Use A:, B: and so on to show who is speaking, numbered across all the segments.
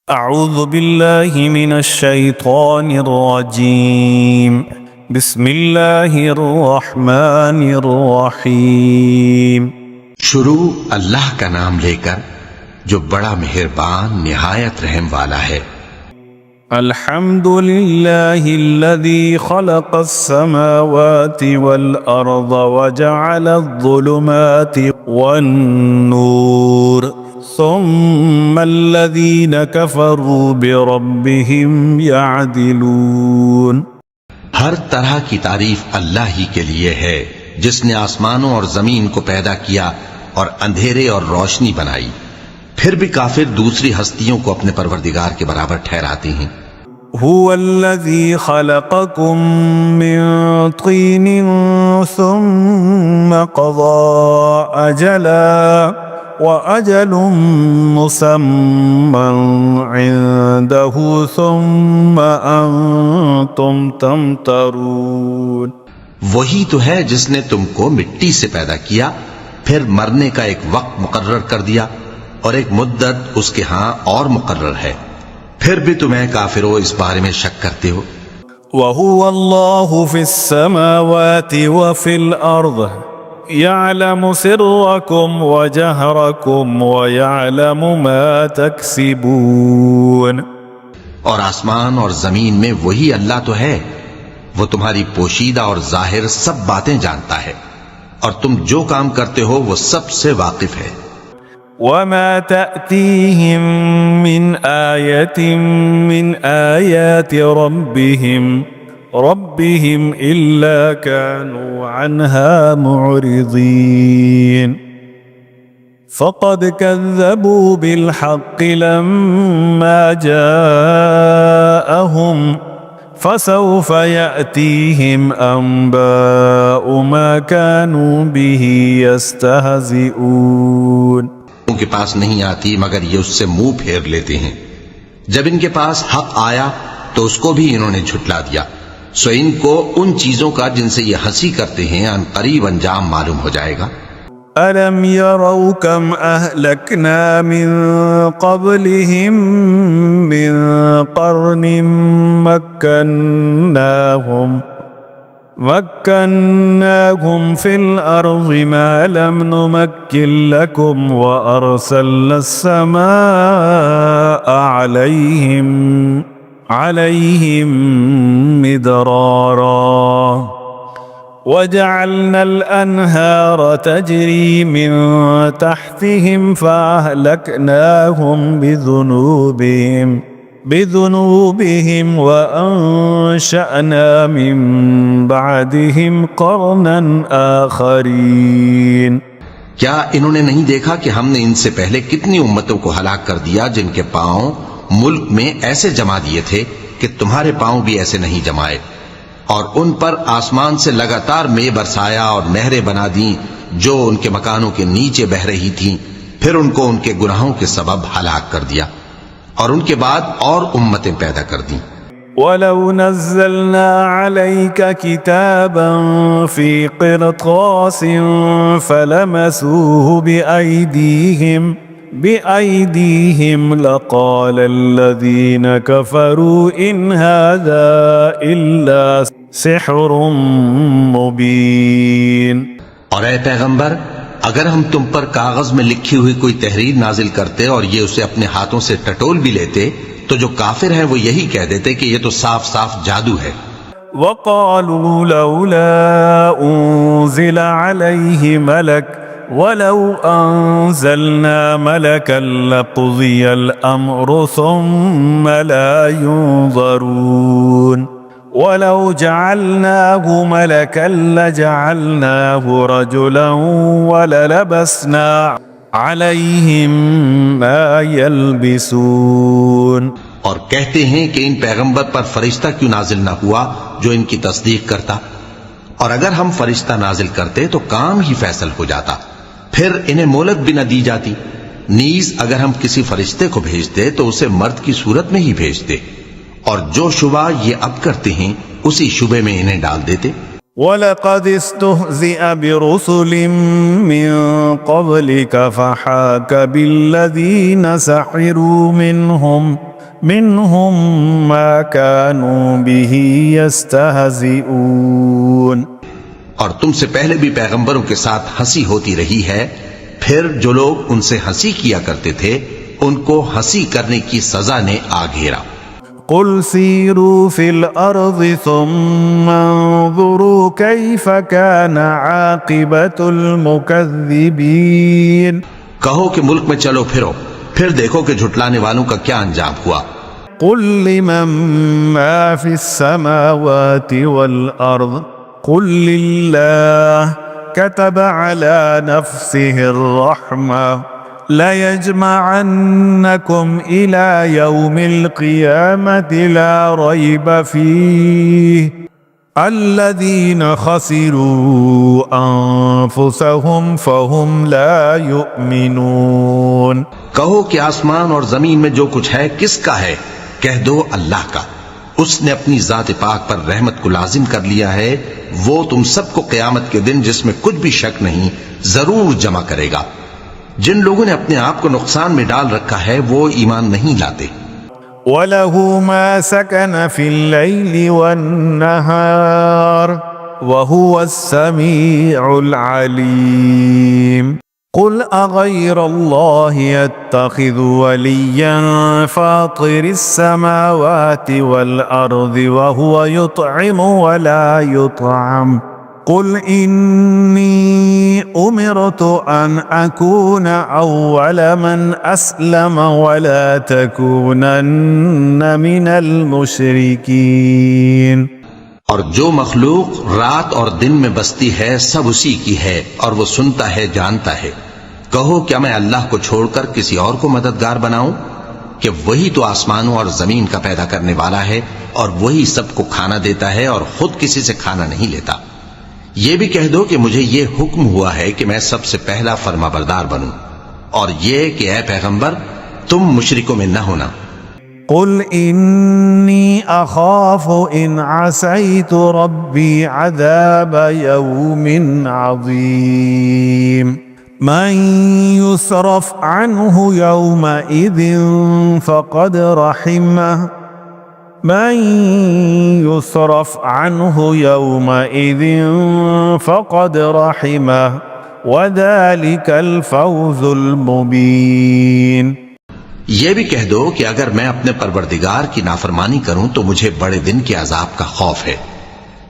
A: أعوذ بالله من الشيطان الرجيم بسم الله الرحمن الرحيم।
B: शुरू अल्लाह का नाम लेकर जो बड़ा मेहरबान निहायत रहम वाला है।
A: अल्हम्दुलिल्लाहिल्लज़ी खलक़स्समावाति वल अर्ज़ वजअलज़्ज़ुलुमाति वन्नूर सुम्मल्लज़ीना कफ़रू बिरब्बिहिम यअदिलून।
B: हर तरह की तारीफ अल्लाह ही के लिए है जिसने आसमानों और जमीन को पैदा किया और अंधेरे और रोशनी बनाई। फिर भी काफिर दूसरी हस्तियों को अपने परवरदिगार के बराबर ठहराते हैं।
A: हुवल्लज़ी खलक़कुम मिन तीनिन सुम्मा क़ज़ा अजला व अजलुम मुसम्मन इंदहु सुम्मा अंतुम तमतरून।
B: वही तो है जिसने तुमको मिट्टी से पैदा किया, फिर मरने का एक वक्त मुकर्रर कर दिया और एक मुद्दत उसके हां और मुकर्रर है। फिर भी तुम्हें काफिरों इस बारे में शक करते हो।
A: वहुवल्लाहु फिस्समावाति व फिल अर्ज़ यअलमु सिर्रकुम व जहरकुम व यअलमु मा तक्सिबून।
B: और आसमान और जमीन में वही अल्लाह तो है, वो तुम्हारी पोशीदा और जाहिर सब बातें जानता है और तुम जो काम करते हो वो सबसे वाकिफ है।
A: वमा तअतीहिम मिन आयतिन मिन आयाति रब्बिहिम इल्ला कानू अन्हा मुअरिज़ीन। फ़क़द कज़्ज़बू बिलहक़्क़ि लम्मा जाअहुम फसौफ यअतीहिम अंबाउ मा कानू बिही यस्तहज़िऊन।
B: उनके पास नहीं आती मगर ये उससे मुंह फेर लेते हैं। जब इनके पास हक आया तो उसको भी इन्होंने झुटला दिया। सो इनको उन चीजों का जिनसे ये हंसी करते हैं अनकरीब अंजाम मालूम हो जाएगा।
A: अलम यरौ कम अहलकना मिन क़ब्लिहिम मिन क़र्निन मक्कन्नाहुम फिल अर्ज़ि मा लम नुमक्किन लकुम व अरसलना अस्समाअ अलैहिम मिदरारा वजअलना अल-अनहार तजरी मिन तहतिहिम फअहलकनाहुम बिज़ुनूबिहिम व अंशअना मिन बअदिहिम क़रनन आख़रीन।
B: क्या इन्होंने नहीं देखा कि हमने इनसे पहले कितनी उम्मतों को हलाक कर दिया जिनके पांव मुल्क में ऐसे जमा दिए थे कि तुम्हारे पांव भी ऐसे नहीं जमाए, और उन पर आसमान से लगातार मे बरसाया और नहरें बना दी जो उनके मकानों के नीचे बह रही थीं। फिर उनको उनके गुनाहों के सबब हलाक कर दिया और उनके बाद और उम्मतें पैदा कर दी।
A: वलौ नज़्ज़लना अलैका किताबन फी क़िरतासिन फलमसूहु बिअयदीहिम लक़ालल्लज़ीना कफ़रू इन हाज़ा इल्ला सिह्रुम मुबीन।
B: और ऐ पैगंबर, अगर हम तुम पर कागज में लिखी हुई कोई तहरीर नाजिल करते और ये उसे अपने हाथों से टटोल भी लेते तो जो काफिर हैं वो यही कह देते कि ये तो साफ साफ जादू है।
A: वक़ालू लौला उन्ज़िला अलैहि मलक वलौ अंज़लना मलकन लक़ुज़ियल अम्रु सुम्मा ला युनज़रून वलौ जअलनाहु मलकन लजअलनाहु रजुलन वललबसना अलैहिम मा यल्बिसून।
B: और कहते हैं कि इन पैगंबर पर फरिश्ता क्यों नाजिल ना हुआ जो इनकी तस्दीक करता, और अगर हम फरिश्ता नाजिल करते तो काम ही फैसल हो जाता, फिर इन्हें मोहलत भी न दी जाती। नीज अगर हम किसी फरिश्ते को भेजते तो उसे मर्द की सूरत में ही भेजते, और जो शुबा ये अब करते हैं उसी शुबे में इन्हें डाल देते।
A: वलक़द इस्तुहज़िअ बिरुसुलिम मिन क़ब्लिक फ़हाक बिल्लज़ीना सख़िरू मिनहुम मिन्हुम मा कानू बिही यस्तहज़िऊन।
B: और तुमसे पहले भी पैगंबरों के साथ हंसी होती रही है, फिर जो लोग उनसे हंसी किया करते थे उनको हंसी करने की सजा ने आ घेरा।
A: कुल सीरू फिल अर्ज़ि सुम्मा अंज़ुरू कैफ़ कान आक़िबतुल मुकज़्ज़िबीन।
B: कहो कि मुल्क में चलो फिरो, फिर देखो कि झुटलाने वालों का क्या अंजाम हुआ।
A: कुल लिमन मा फिस समावाति वल अर्ज़ कुल लिल्लाह कतब अला नफ्सिहिर रहमा लयजमअन्नकुम इला यौमिल क़ियामति ला रैब फीह अल्लज़ीन खसिरू अन्फुसहुम फहुम ला युमिनून।
B: कहो कि आसमान और जमीन में जो कुछ है किसका है? कह दो अल्लाह का। उसने अपनी जात पाक पर रहमत को लाजिम कर लिया है। वो तुम सबको क़यामत के दिन, जिसमें कुछ भी शक नहीं, जरूर जमा करेगा। जिन लोगों ने अपने आप को नुकसान में डाल रखा है वो ईमान नहीं लाते।
A: वलहु मा सकन फिल लैलि वन्नहार वहुवस समीउल अलीम। कुल अगैरल्लाहि अत्तखिज़ु वलिय्यन फातिरिस समावाति वल अर्ज़ि वहुव युत्इमु वला युत्अम। कुल इन्नी उमिरतु अन अकून अव्वल मन अस्लम वला तकूनन्न मिनल मुशरिकीन।
B: और जो मखलूक रात और दिन में बसती है सब उसी की है और वो सुनता है, जानता है। कहो क्या मैं अल्लाह को छोड़कर किसी और को मददगार बनाऊं? कि वही तो आसमानों और जमीन का पैदा करने वाला है और वही सबको खाना देता है और खुद किसी से खाना नहीं लेता। ये भी कह दो कि मुझे ये हुक्म हुआ है कि मैं सबसे पहला फरमाबरदार बनूं, और ये कि ऐ पैगंबर तुम मुशरिकों में न होना।
A: कुल इन्नी अखाफु इन असैतु रब्बी अज़ाब यौमिन अज़ीम। मन युसरफ अन्हु यौमइज़िन फ़क़द रहिमह मन युसरफ अन्हु यौमइज़िन फ़क़द रहिमह वज़ालिकल फ़ौज़ुल मुबीन।
B: यह भी कह दो कि अगर मैं अपने परवरदिगार की नाफरमानी करूं तो मुझे बड़े दिन के अजाब का खौफ है।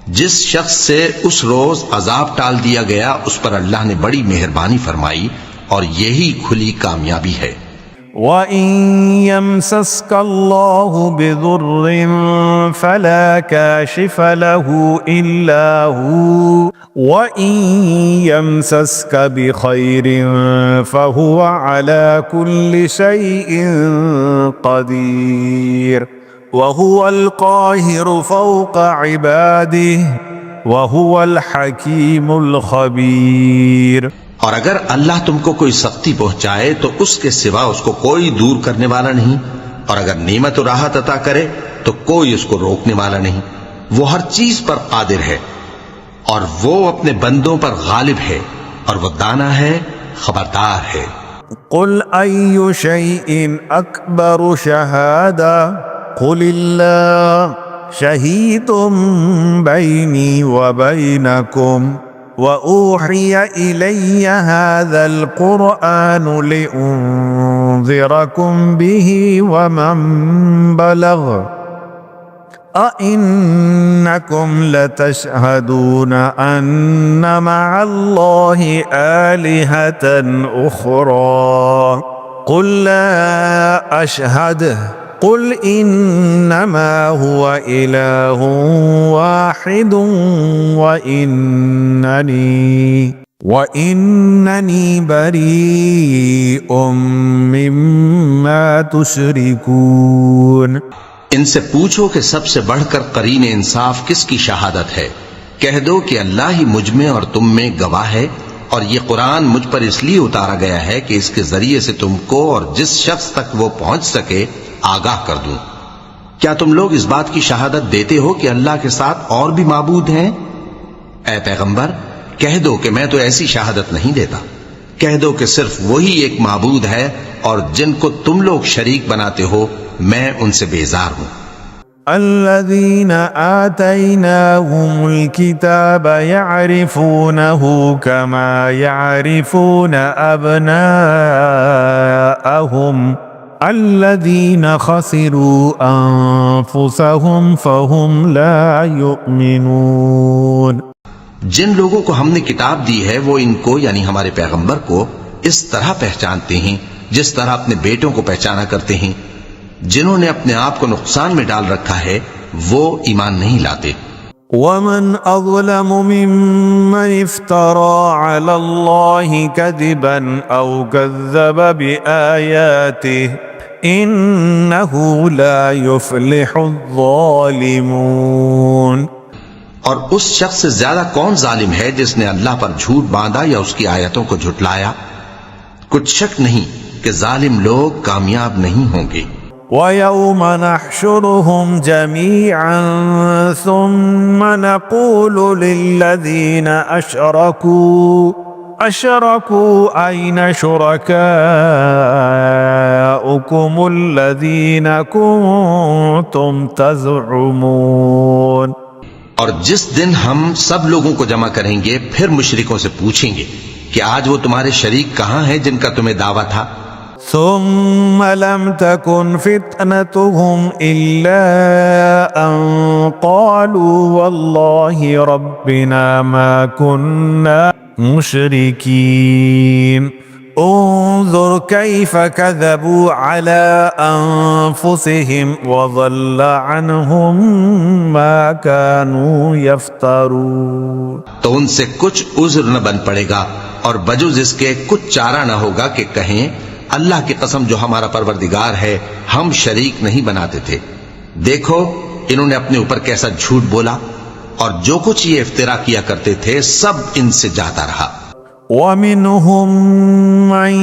B: जिस शख्स से उस रोज अजाब टाल दिया गया उस पर अल्लाह ने बड़ी मेहरबानी फरमाई और यही खुली कामयाबी है।
A: वइन यमसस्कल्लाहु बिदुर्रिन फला काशिफ लहु इल्ला हु वइन यमसस्क बिखैरिन फहुवा अला कुल्लि शैइन क़दीर वहुवल काहिरु फ़ौक़ इबादिहि वहुवल हकीमुल खबीर।
B: और अगर अल्लाह तुमको कोई सख्ती पहुंचाए तो उसके सिवा उसको कोई दूर करने वाला नहीं, और अगर नेमत और राहत अता करे तो कोई उसको रोकने वाला नहीं। वो हर चीज पर कादिर है और वो अपने बंदों पर गालिब है और वो दाना है, खबरदार है।
A: कुल अय्यु शैइन अकबरु शहादा कुलिल्लाह शहीदुम बैनी व बैनकुम व ऊहिया इलैया हाज़ल क़ुरआनु लिउन्ज़िरकुम बिही व मन बलग़ अइन्नकुम लतशहदून अन्न मअल्लाहि आलिहतन उख़रा क़ुल ला अशहद कुल इन्नमा हुवा इलाहुन वाहिदुन व इन्ननी बरीउम मिम्मा तुशरिकून।
B: इनसे पूछो कि सबसे बढ़कर करीन इंसाफ किसकी शहादत है। कह दो कि अल्लाह ही मुझ में और तुम में गवाह है, और ये कुरान मुझ पर इसलिए उतारा गया है कि इसके जरिए से तुमको और जिस शख्स तक वो पहुंच सके आगाह कर दूं। क्या तुम लोग इस बात की शहादत देते हो कि अल्लाह के साथ और भी माबूद हैं? ऐ पैगंबर कह दो कि मैं तो ऐसी शहादत नहीं देता। कह दो कि सिर्फ वही एक माबूद है और जिनको तुम लोग शरीक बनाते हो मैं उनसे बेजार हूं।
A: الذين آتيناهم الكتاب يعرفونه كما يعرفون أبناءهم الذين خسروا أنفسهم فهم لا يؤمنون।
B: जिन लोगों को हमने किताब दी है वो इनको यानी हमारे पैगंबर को इस तरह पहचानते हैं जिस तरह अपने बेटों को पहचाना करते हैं। जिन्होंने अपने आप को नुकसान में डाल रखा है वो ईमान नहीं लाते।
A: ومن أظلم ممن افترى على الله كذبا أو كذب بآياته إنه لا يفلح الظالمون।
B: और उस शख्स से ज्यादा कौन जालिम है जिसने अल्लाह पर झूठ बांधा या उसकी आयतों को झुटलाया। कुछ शक नहीं कि जालिम लोग कामयाब नहीं होंगे।
A: ويوم نحشرهم جميعا ثم نقول للذين أشركوا أين شركاؤكم الذين كنتم تزعمون।
B: और जिस दिन हम सब लोगों को जमा करेंगे फिर मुशरिकों से पूछेंगे कि आज वो तुम्हारे शरीक कहाँ हैं जिनका तुम्हें दावा था।
A: ثم لم تكن فتنتهم إلا أن قالوا والله ربنا ما كنا مشركين انظر كيف كذبوا على أنفسهم وضل عنهم ما كانوا يفترون।
B: तो उनसे कुछ उज्र न बन पड़ेगा और बजुज इसके कुछ चारा न होगा कि कहें अल्लाह की कसम जो हमारा परवरदिगार है हम शरीक नहीं बनाते थे। देखो इन्होंने अपने ऊपर कैसा झूठ बोला और जो कुछ ये इफ्तिरा किया करते थे सब इनसे जाता रहा।
A: ومنهم من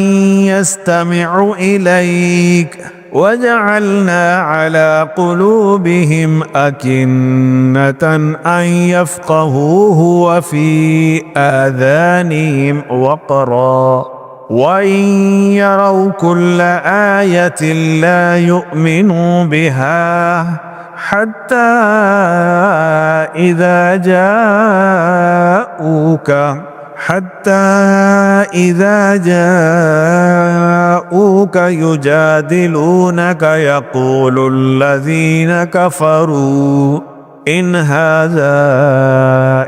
A: يستمع إليك وجعلنا على قلوبهم أكنة أن يفقهوه وفي آذانهم وقرا وإن يروا كل آية لا يؤمنوا بها حتى إذا جاءوك يجادلونك يقول الذين كفروا إن هذا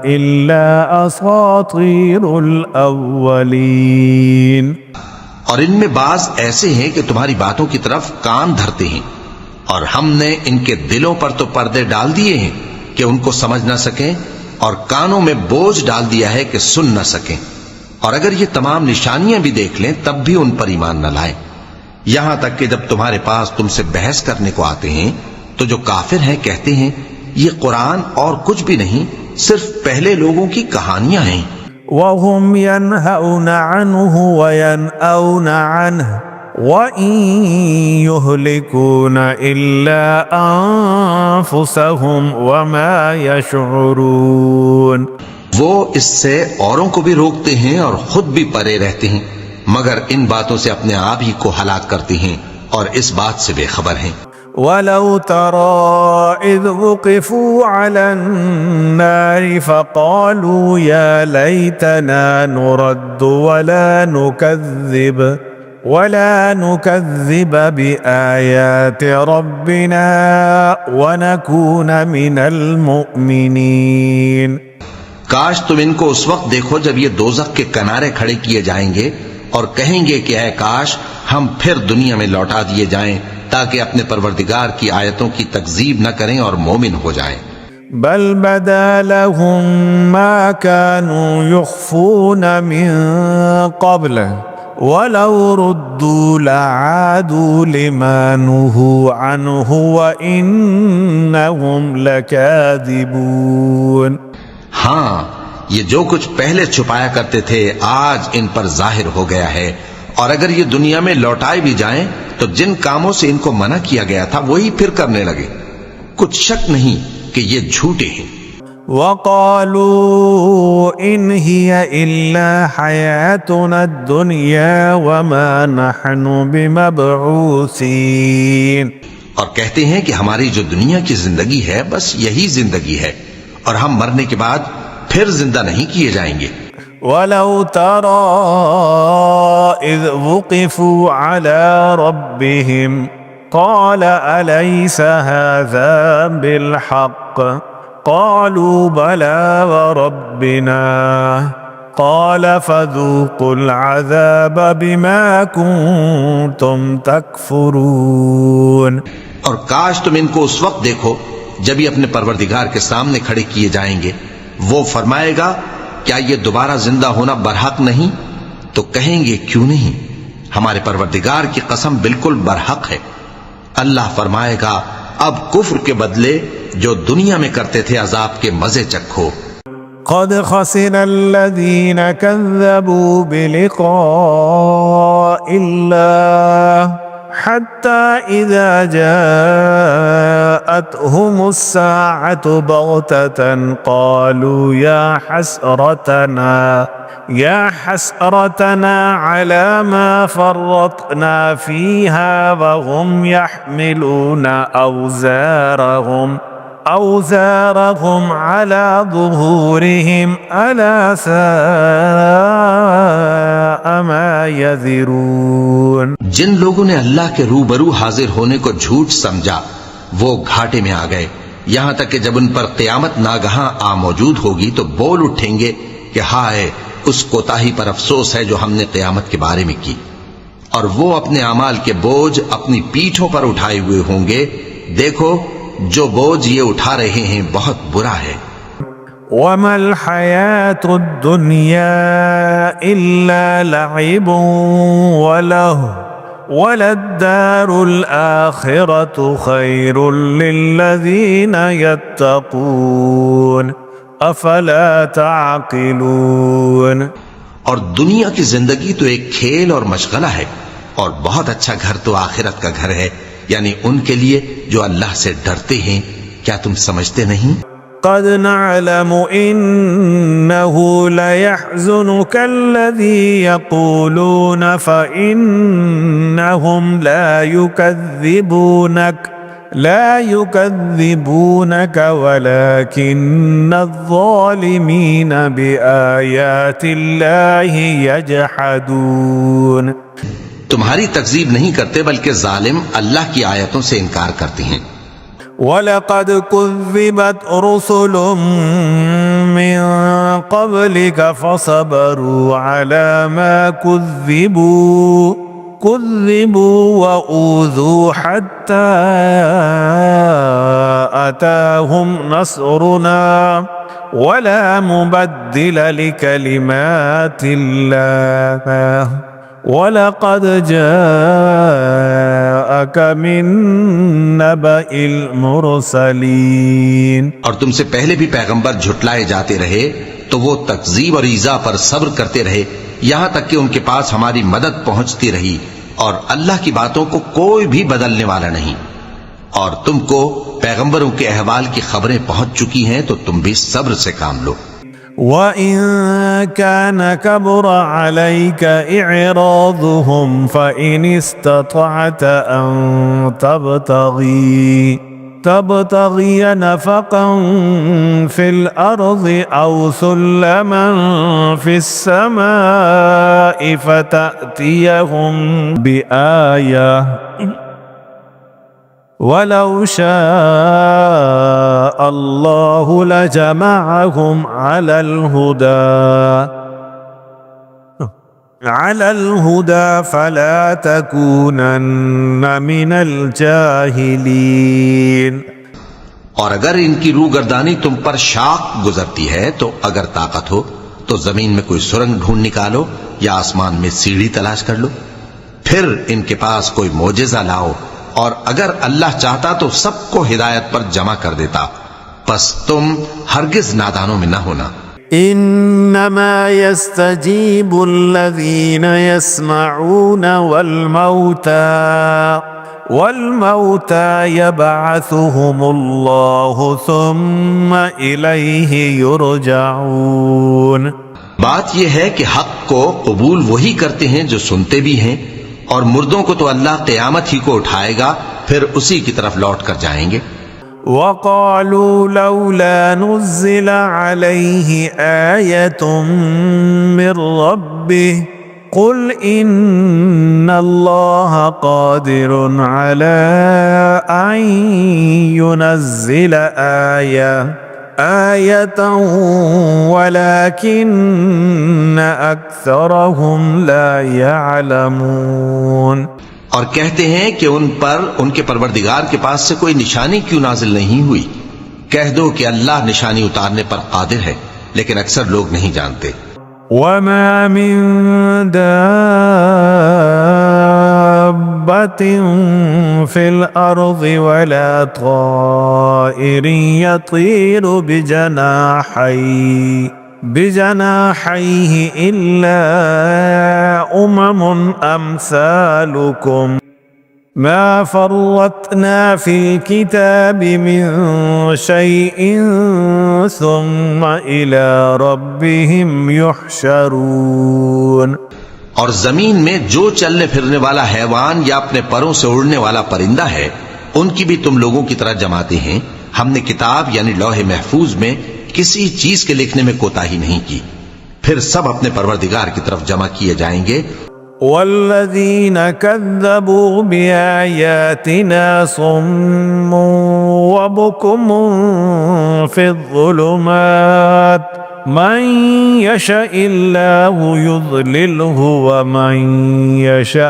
A: إلا أساطير الأولين।
B: और इनमें बाज ऐसे हैं कि तुम्हारी बातों की तरफ कान धरते हैं और हमने इनके दिलों पर तो पर्दे डाल दिए हैं कि उनको समझ ना सकें और कानों में बोझ डाल दिया है कि सुन न सकें। और अगर ये तमाम निशानियां भी देख लें तब भी उन पर ईमान न लाएं। यहां तक कि जब तुम्हारे पास तुमसे बहस करने को आते हैं तो जो काफिर हैं कहते हैं ये कुरान और कुछ भी नहीं सिर्फ पहले लोगों की कहानियां हैं।
A: वहुम यनहौना अन्हु व यनऔना अन्हु व इन युहलिकूना इल्ला अंफुसहुम व मा यशउरून।
B: वो इससे औरों को भी रोकते हैं और खुद भी परे रहते हैं मगर इन बातों से अपने आप ही को हलाक करते हैं और इस बात से बेखबर हैं।
A: वलौ तरा इज़ वुक़िफ़ू अलन्नारि फ़क़ालू या लैतना नुरद्दु वला नुकज़्ज़िब बिआयाति रब्बिना व नकून मिनल मुअ्मिनीन।
B: काश तुम इनको उस वक्त देखो जब ये दोज़ख के किनारे खड़े किए जाएंगे और कहेंगे कि ऐ काश हम फिर दुनिया में लौटा दिए जाएं ताकि अपने परवरदिगार की आयतों की तकज़ीब न करें और मोमिन हो जाएं।
A: बल बदा लहुम मा कानू युख्फून मिन क़ब्ल वलौ रुद्दू लआदू लिमा नुहू अन्हु व इन्नहुम लकाज़िबून।
B: हाँ ये जो कुछ पहले छुपाया करते थे आज इन पर जाहिर हो गया है और अगर ये दुनिया में लौटाए भी जाएं तो जिन कामों से इनको मना किया गया था वही फिर करने लगे। कुछ शक नहीं कि ये झूठे हैं।
A: वक़ालू इन हिया इल्ला हयातुना दुनिया वमा नहनु बिमबऊसीन।
B: और कहते हैं कि हमारी जो दुनिया की जिंदगी है बस यही जिंदगी है और हम मरने के बाद फिर जिंदा नहीं किए जाएंगे।
A: वलौ तरा इज़ वुक़िफ़ू अला रब्बिहिम क़ाल अलैस हाज़ा बिलहक़्क़ क़ालू बला व रब्बिना क़ाल फ़ज़ूक़ुल अज़ाब बिमा कुन्तुम तकफ़ुरून।
B: और काश तुम इनको उस वक्त देखो जब ये अपने परवरदिगार के सामने खड़े किए जाएंगे। वो फरमाएगा, क्या ये दोबारा जिंदा होना बरहक नहीं? तो कहेंगे, क्यों नहीं, हमारे परवरदिगार की कसम बिल्कुल बरहक है। अल्लाह फरमाएगा, अब कुफ्र के बदले जो दुनिया में करते थे अजाब के मजे चखो।
A: क़द ख़सिरल्लज़ीन कज़्ज़बू बिलिक़ाइल्लाह हत्ता इज़ा जाअतहुमुस्साअतु बग़ततन क़ालू या हसरतना अला मा फ़र्रतना फ़ीहा वहुम यहमिलूना औज़ारहुम अला ज़ुहूरिहिम अला साअ मा यज़िरून।
B: जिन लोगों ने अल्लाह के रूबरू हाजिर होने को झूठ समझा वो घाटे में आ गए, यहां तक कि जब उन पर क़यामत नागहां आ मौजूद होगी तो बोल उठेंगे कि हाय, उस कोताही पर अफसोस है जो हमने क़यामत के बारे में की। और वो अपने अमाल के बोझ अपनी पीठों पर उठाए हुए होंगे। देखो, जो बोझ ये उठा रहे हैं बहुत बुरा है।
A: वमल हयातुद दुनिया इल्ला लइबुन वलहु वलद्दारुल आखिरतु खैरुल लिल्लज़ीना यत्तक़ून अफला ताक़िलून।
B: और दुनिया की जिंदगी तो एक खेल और मशगला है और बहुत अच्छा घर तो आखिरत का घर है, यानी उनके लिए जो अल्लाह से डरते हैं। क्या तुम समझते नहीं?
A: क़द नअलमु इन्नहु लयहज़ुनुकल्लज़ी यक़ूलून फ़इन्नहुम ला युकज़्ज़िबूनक वलाकिन्नज़्ज़ालिमीन बिआयातिल्लाहि यजहदून।
B: तुम्हारी तकज़ीब नहीं करते बल्कि जालिम अल्लाह की आयतों से इनकार करते हैं।
A: वलक़द कुज़्ज़िबत रुसुलुम मिन क़ब्लिक फ़सबरू अला मा कुज़्ज़िबू व ऊज़ू हत्ता अताहुम नस्रुना वला मुबद्दिल लिकलिमातिल्लाह वलक़द जाअक मिन नबइल मुरसलीन।
B: और तुमसे पहले भी पैगंबर झुटलाए जाते रहे तो वो तकजीब और ईजा पर सब्र करते रहे, यहां तक कि उनके पास हमारी मदद पहुंचती रही और अल्लाह की बातों को कोई भी बदलने वाला नहीं। और तुमको पैगंबरों के अहवाल की खबरें पहुंच चुकी हैं तो तुम भी सब्र से काम लो।
A: वइन कान कबुर अलैका इअरादुहुम फइन इस्ततअत अन तबतगी नफक़न फिल अर्ज़ि औ सुल्लमन फिस समाइ फतअतियहुम बिआया वलौ शाअ अल्लाहु लजमअहुम अलल हुदा फला तकूनन्न मिनल जाहिलीन।
B: और अगर इनकी रूगर्दानी तुम पर शाख गुजरती है तो अगर ताकत हो तो जमीन में कोई सुरंग ढूंढ निकालो या आसमान में सीढ़ी तलाश कर लो, फिर इनके पास कोई मोजेजा लाओ। और अगर अल्लाह चाहता तो सबको हिदायत पर जमा कर देता, बस तुम हरगिज नादानों में न होना।
A: इन्नमा यस्तजीबुल्लज़ीना यस्मऊन वल्मौता यबअथुहुमुल्लाहु सुम्मा इलैहि युरजाऊन।
B: बात यह है कि हक को कबूल वही करते हैं जो सुनते भी हैं, और मुर्दों को तो अल्लाह क़यामत ही को उठाएगा फिर उसी की तरफ लौट कर जाएंगे।
A: वक़ालू लौला नुज़्ज़िला अलैहि आयतुम मिर रब्बिह क़ुल इन्नल्लाह क़ादिरुन अला अन युनज़्ज़िला आयतन वलाकिन्न अक्सरहुम ला यअलमून।
B: और कहते हैं कि उन पर उनके परवरदिगार के पास से कोई निशानी क्यों नाजिल नहीं हुई। कह दो कि अल्लाह निशानी उतारने पर कादिर है, लेकिन अक्सर लोग नहीं जानते।
A: वमा मिन दाब्बतिन फिल अर्ज़ि वला ताइरिन यतीरु बिजनाहिहि इल्ला उममुन अम्सालुकुम मा फर्रतना फिल किताबि मिन शैइन सुम्मा इला रब्बिहिम युहशरून।
B: और जमीन में जो चलने फिरने वाला हैवान या अपने परों से उड़ने वाला परिंदा है, उनकी भी तुम लोगों की तरह जमाते हैं। हमने किताब यानी लौहे महफूज में किसी चीज के लिखने में कोताही नहीं की। फिर सब अपने परवरदिगार की तरफ जमा किए जाएंगे।
A: वल्लज़ीन कज़्ज़बू बिआयातिना सुम्मुन व बुकुमुन फ़िज़्ज़ुलुमात मन यशाइल्लाहु युज़लिलहु व मन यशा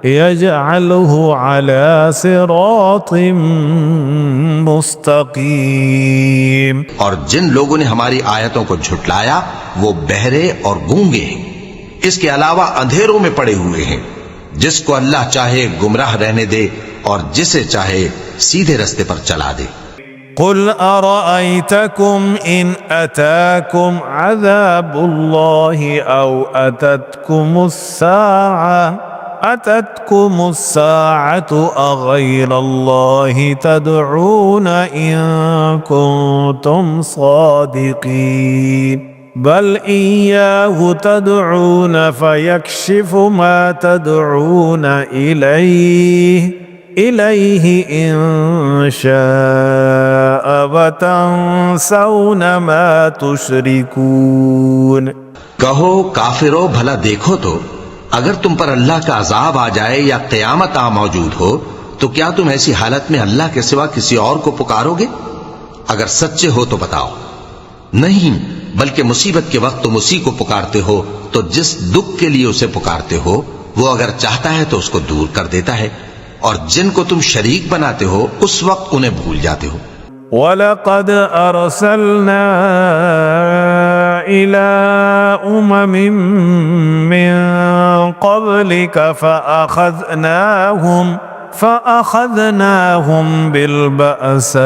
A: यजअलहु अला सिरातिम मुस्तकीम।
B: और जिन लोगों ने हमारी आयतों को झुटलाया वो बहरे और गूंगे हैं, इसके अलावा अंधेरों में पड़े हुए हैं। जिसको अल्लाह चाहे गुमराह रहने दे और जिसे चाहे सीधे रास्ते पर चला दे।
A: कुल अरअयतकुम इन अताकुम अज़ाबुल्लाहि औ अततकुमुस्साअतु अग़ैरल्लाहि तदऊन इन कुंतुम सादिक़ीन बल इय्याहु तदऊन फयक्शिफु मा तदऊन इलैहि इन शाअ व तंसौन मा तुशरिकून।
B: कहो काफिरो, भला देखो तो अगर तुम पर अल्लाह का अजाब आ जाए या क़यामत आ मौजूद हो तो क्या तुम ऐसी हालत में अल्लाह के सिवा किसी और को पुकारोगे? अगर सच्चे हो तो बताओ। नहीं, बल्कि मुसीबत के वक्त तुम उसी को पुकारते हो, तो जिस दुख के लिए उसे पुकारते हो वो अगर चाहता है तो उसको दूर कर देता है, और जिनको तुम शरीक बनाते हो उस वक्त उन्हें भूल जाते हो।
A: वलक़द अरसलना इला उममिन मिन क़ब्लिक फ़अख़ज़नाहुम बिलबअसाइ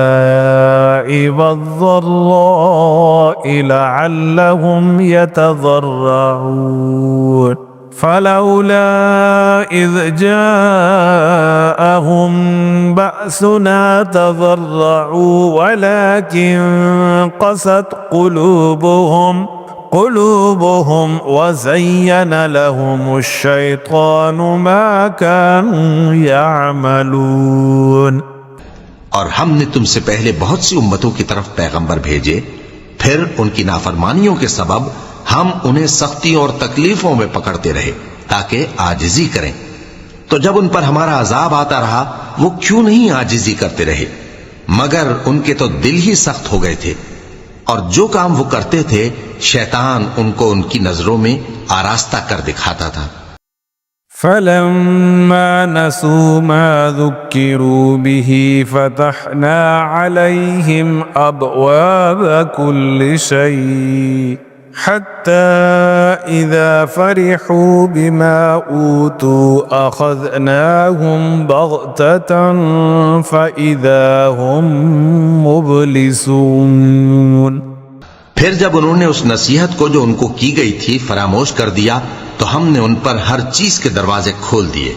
A: वज़्ज़र्राइ लअल्लहुम यतज़र्रऊन फलौला इज़ जाअहुम बअसुना तज़र्रऊ वलाकिन क़सत क़ुलूबुहुम वज़य्यन लहुमुश्शैतानु मा कानू यअमलून।
B: और हमने तुमसे पहले बहुत सी उम्मतों की तरफ पैगंबर भेजे, फिर उनकी नाफरमानियों के सबब हम उन्हें सख्तियों और तकलीफों में पकड़ते रहे ताकि आजिजी करें। तो जब उन पर हमारा अजाब आता रहा वो क्यों नहीं आजिजी करते रहे, मगर उनके तो दिल ही सख्त हो गए थे, और जो काम वो करते थे शैतान उनको उनकी नजरों में आरास्ता कर दिखाता था।
A: फलम्मा नसू मा ज़ुक्किरू बिही फ़तहना अलैहिम अब्वाब कुल्लि शै हत्ता इज़ा फ़रिहू बिमा ऊतू अख़ज़नाहुम बग़ततन फ़इज़ा हुम मुब्लिसून।
B: फिर जब उन्होंने उस नसीहत को जो उनको की गई थी फरामोश कर दिया तो हमने उन पर हर चीज के दरवाजे खोल दिए,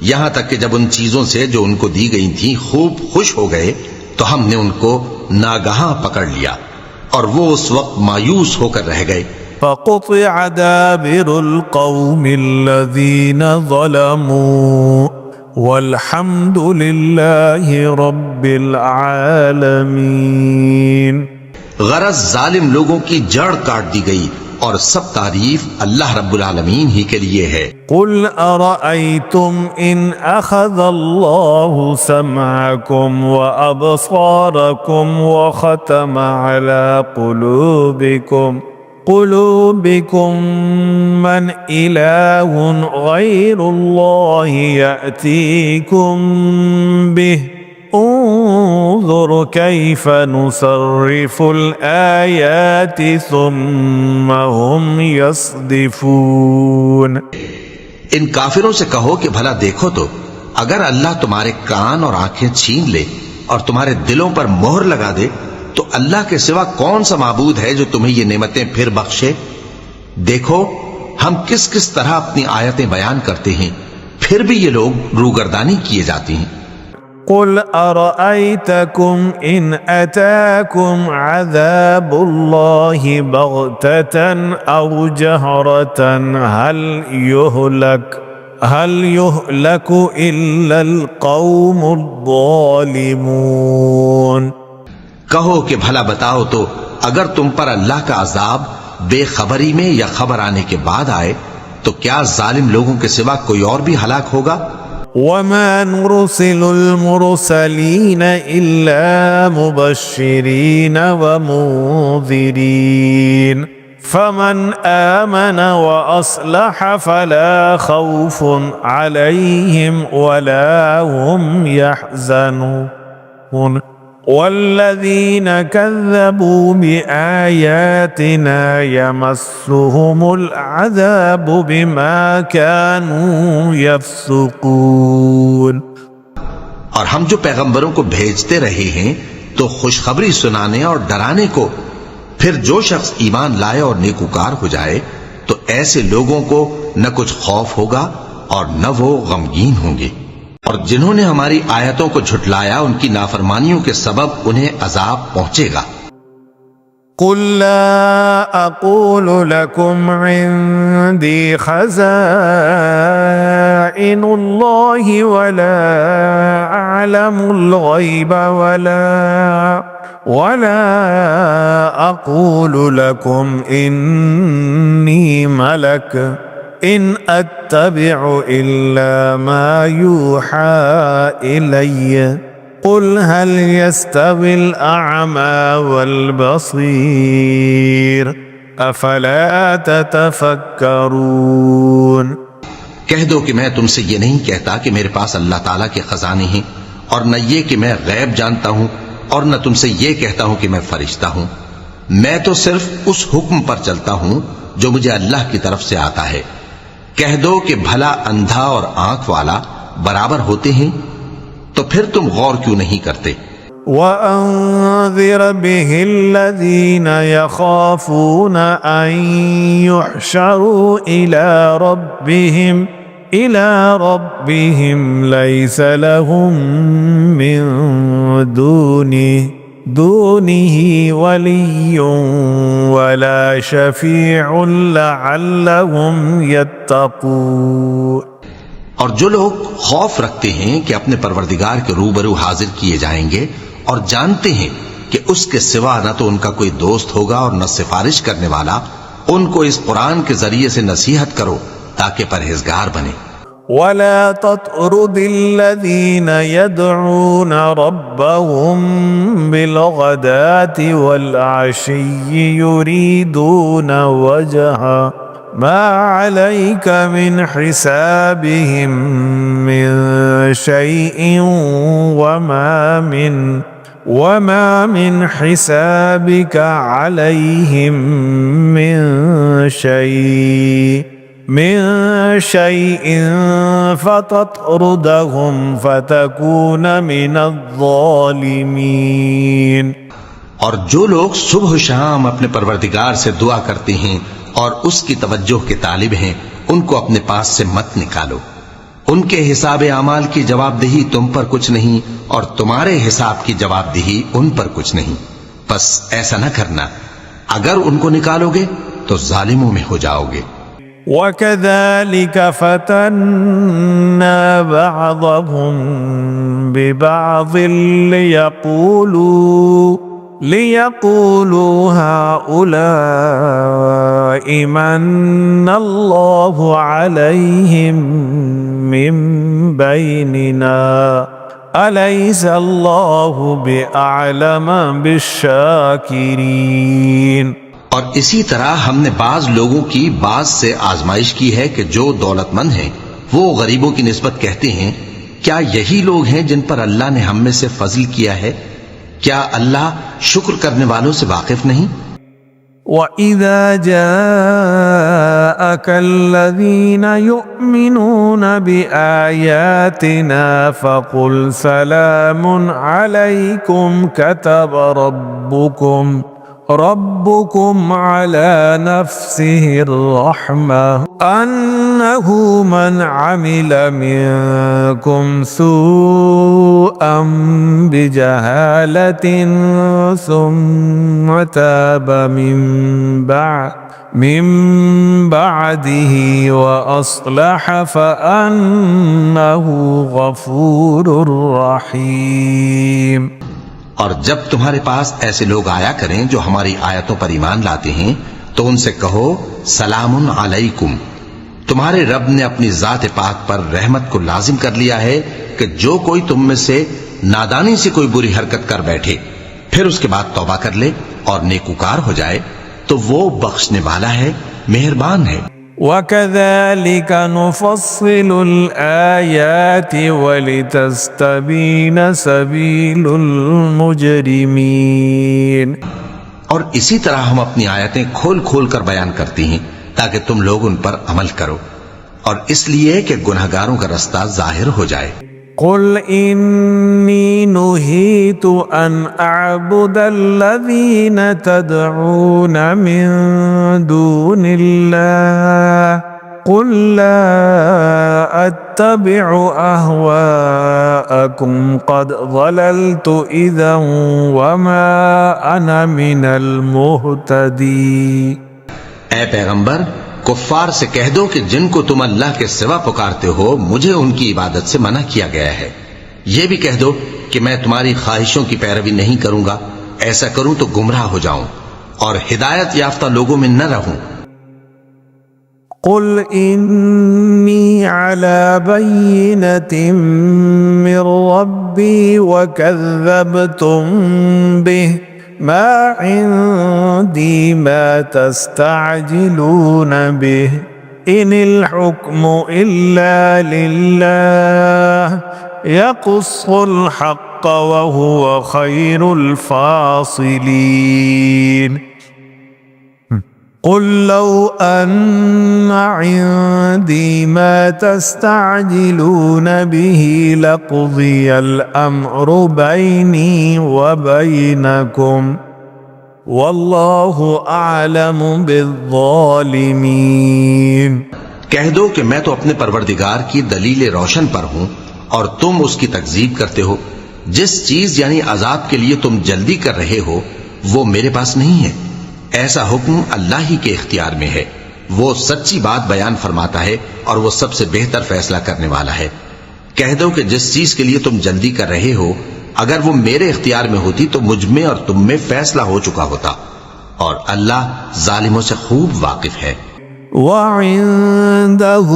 B: यहां तक कि जब उन चीजों से जो उनको दी गई थी खूब खुश हो गए तो हमने उनको नागहां पकड़ लिया और वो उस वक्त मायूस होकर रह गए।
A: फ़क़ुतिअ दाबिरुल क़ौमिल्लज़ीन ज़लमू वल्हम्दुलिल्लाहि रब्बिल आलमीन।
B: गरज जालिम लोगों की जड़ काट दी गई और सब तारीफ अल्लाह रब्बुल आलमीन ही के लिए है।
A: कुल अरअयतुम इन अखज़ल्लाहु समअकुम व अबसारकुम व खतम अला कुलूबिकुम मन इलाहुन गैरुल्लाहि यअतीकुम बिह उन्ज़ुर कैफ़ नुसर्रिफ़ुल आयाति सुम्मा हुम यस्दिफ़ून।
B: इन काफिरों से कहो कि भला देखो तो, अगर अल्लाह तुम्हारे कान और आंखें छीन ले और तुम्हारे दिलों पर मोहर लगा दे तो अल्लाह के सिवा कौन सा माबूद है जो तुम्हें ये नेमतें फिर बख्शे। देखो हम किस किस तरह अपनी आयतें बयान करते हैं, फिर भी ये लोग रूगर्दानी किए जाती हैं।
A: कुल अरअयतकुम इन अताकुम अज़ाबुल्लाहि बग़ततन औ जहरतन हल युहलकु इल्लल क़ौमुल ज़ालिमून।
B: कहो कि भला बताओ तो, अगर तुम पर अल्लाह का अजाब बेखबरी में या खबर आने के बाद आए तो क्या जालिम लोगों के सिवा कोई और भी हलाक होगा।
A: वमा नुरसिलुल मुरसलीन इल्ला मुबश्शिरीन व मुंज़िरीन फमन आमन व अस्लह फला खौफुन अलैहिम वला हुम यहज़नून वल्लज़ीन कज़्ज़बू बिआयातिना यमस्सुहुमुल अज़ाबु बिमा कानू यफ़्सुकून।
B: और हम जो पैगंबरों को भेजते रहे हैं तो खुशखबरी सुनाने और डराने को, फिर जो शख्स ईमान लाए और नेकूकार हो जाए तो ऐसे लोगों को न कुछ खौफ होगा और न वो गमगीन होंगे। और जिन्होंने हमारी आयतों को झुटलाया उनकी नाफरमानियों के सबब उन्हें अजाब पहुंचेगा।
A: कुल ला अक़ूलु लकुम इंदी खज़ाइनुल्लाहि वला अअलमुल गैब वला अक़ूलु लकुम इन्नी मलक इन अत्तबिउ इल्ला मा यूहा इलय्य कुल हल यस्तविल अअमा वल बसीर अफला ततफक्करून।
B: कह दो कि मैं तुमसे ये नहीं कहता कि मेरे पास अल्लाह ताला के खजाने हैं, और न ये कि मैं गैब जानता हूं, और न तुमसे ये कहता हूं कि मैं फरिश्ता हूं। मैं तो सिर्फ उस हुक्म पर चलता हूं जो मुझे अल्लाह की तरफ से आता है। कह दो कि भला अंधा और आंख वाला बराबर होते हैं, तो फिर तुम गौर क्यों नहीं करते।
A: वअन्ज़िर बिहिल्लज़ीन यख़ाफ़ून अन युहशरू इला रब्बिहिम लैस लहुम मिन दूनिही वलिय्युन वला शफ़ीउन लअल्लहुम यत्तक़ून।
B: और जो लोग खौफ रखते हैं कि अपने परवरदिगार के रूबरू हाजिर किए जाएंगे और जानते हैं कि उसके सिवा न तो उनका कोई दोस्त होगा और न सिफारिश करने वाला, उनको इस कुरान के जरिए से नसीहत करो ताकि परहेजगार बने।
A: वला तत्रुदिल्लज़ीन यदऊन रब्बहुम बिलगदाति वल अश्यि युरीदून वजहा मा अलैका मिन हिसाबिहिम मिन शैइन वमा मिन हिसाबिका अलैहिम मिन शैइन फतत्रुदहुम फतकून मिनज़्ज़ालिमीन।
B: और जो लोग सुबह शाम अपने परवरदिगार से दुआ करते हैं और उसकी तवज्जो के तालिब हैं, उनको अपने पास से मत निकालो। उनके हिसाब आमाल की जवाबदेही तुम पर कुछ नहीं और तुम्हारे हिसाब की जवाबदेही उन पर कुछ नहीं। बस ऐसा न करना, अगर उनको निकालोगे तो जालिमों में हो जाओगे।
A: وكذلك فتنا بعضهم ببعض ليقولوا هؤلاء من الله عليهم من بيننا أليس الله بأعلم بالشاكرين।
B: और इसी तरह हमने बाज लोगों की बाज से आजमाइश की है कि जो दौलतमंद हैं वो गरीबों की निस्बत कहते हैं, क्या यही लोग हैं जिन पर अल्लाह ने हम में से फजल किया है? क्या अल्लाह शुक्र करने वालों से वाकिफ नहीं?
A: وَإِذَا جَاءَكَ الَّذِينَ يُؤْمِنُونَ بِآيَاتِنَا فَقُلْ سَلَامٌ عَلَيْكُمْ كَتَبَ ربكم على نفسه الرحمة أنه من عمل منكم سوءا بجهالة ثم تاب من بعده وأصلح فأنه غفور رحيم।
B: और जब तुम्हारे पास ऐसे लोग आया करें जो हमारी आयतों पर ईमान लाते हैं तो उनसे कहो सलामुन अलैकुम। तुम्हारे रब ने अपनी जात पाक पर रहमत को लाजिम कर लिया है कि जो कोई तुम में से नादानी से कोई बुरी हरकत कर बैठे फिर उसके बाद तौबा कर ले और नेकूकार हो जाए तो वो बख्शने वाला है, मेहरबान है।
A: وَكَذَلِكَ نُفَصِّلُ الْآيَاتِ وَلِتَسْتَبِينَ سَبِيلُ الْمُجْرِمِينَ।
B: और इसी तरह हम अपनी आयतें खोल खोल कर बयान करती हैं ताकि तुम लोग उन पर अमल करो और इसलिए कि गुनहगारों का रास्ता जाहिर हो जाए।
A: قُلْ إِنِّي نُهِيتُ أَنْ أَعْبُدَ الَّذِينَ تَدْعُونَ مِن دُونِ اللَّهِ قُلْ لَا أَتَّبِعُ أَهْوَاءَكُمْ قَدْ ضَلَلْتُ إِذًا وَمَا أَنَا مِنَ الْمُهْتَدِينَ।
B: ऐ पैगंबर, कुफ्फार से कह दो कि जिनको तुम अल्लाह के सिवा पुकारते हो मुझे उनकी इबादत से मना किया गया है। यह भी कह दो कि मैं तुम्हारी ख्वाहिशों की पैरवी नहीं करूंगा, ऐसा करूं तो गुमराह हो जाऊं और हिदायत याफ्ता लोगों में न रहूं।
A: قُلْ إِنِّي عَلَى بَيِّنَةٍ مِّن رَّبِّي وَكَذَّبْتُم بِهِ مَا عِندِي مَا تَسْتَعْجِلُونَ بِهِ إِنِ الْحُكْمُ إِلَّا لِلَّهِ يَقُصُّ الْحَقَّ وَهُوَ خَيْرُ الْفَاصِلِينَ قُلْ لَوْ أَنَّ عِندِي مَا تَسْتَعْجِلُونَ بِهِ لَقُضِيَ الْأَمْرُ بَيْنِي وَبَيْنَكُمْ وَاللَّهُ أَعْلَمُ بِالظَّالِمِينَ।
B: कह दो कि मैं तो अपने परवरदिगार की दलील रोशन पर हूं और तुम उसकी तकजीब करते हो। जिस चीज यानी अजाब के लिए तुम जल्दी कर रहे हो वो मेरे पास नहीं है। ऐसा हुक्म अल्लाह ही के इख्तियार में है। वो सच्ची बात बयान फरमाता है और वो सबसे बेहतर फैसला करने वाला है। कह दो कि जिस चीज के लिए तुम जल्दी कर रहे हो अगर वो मेरे इख्तियार में होती तो मुझ में और तुम में फैसला हो चुका होता और अल्लाह जालिमों से खूब वाकिफ है।
A: وعنده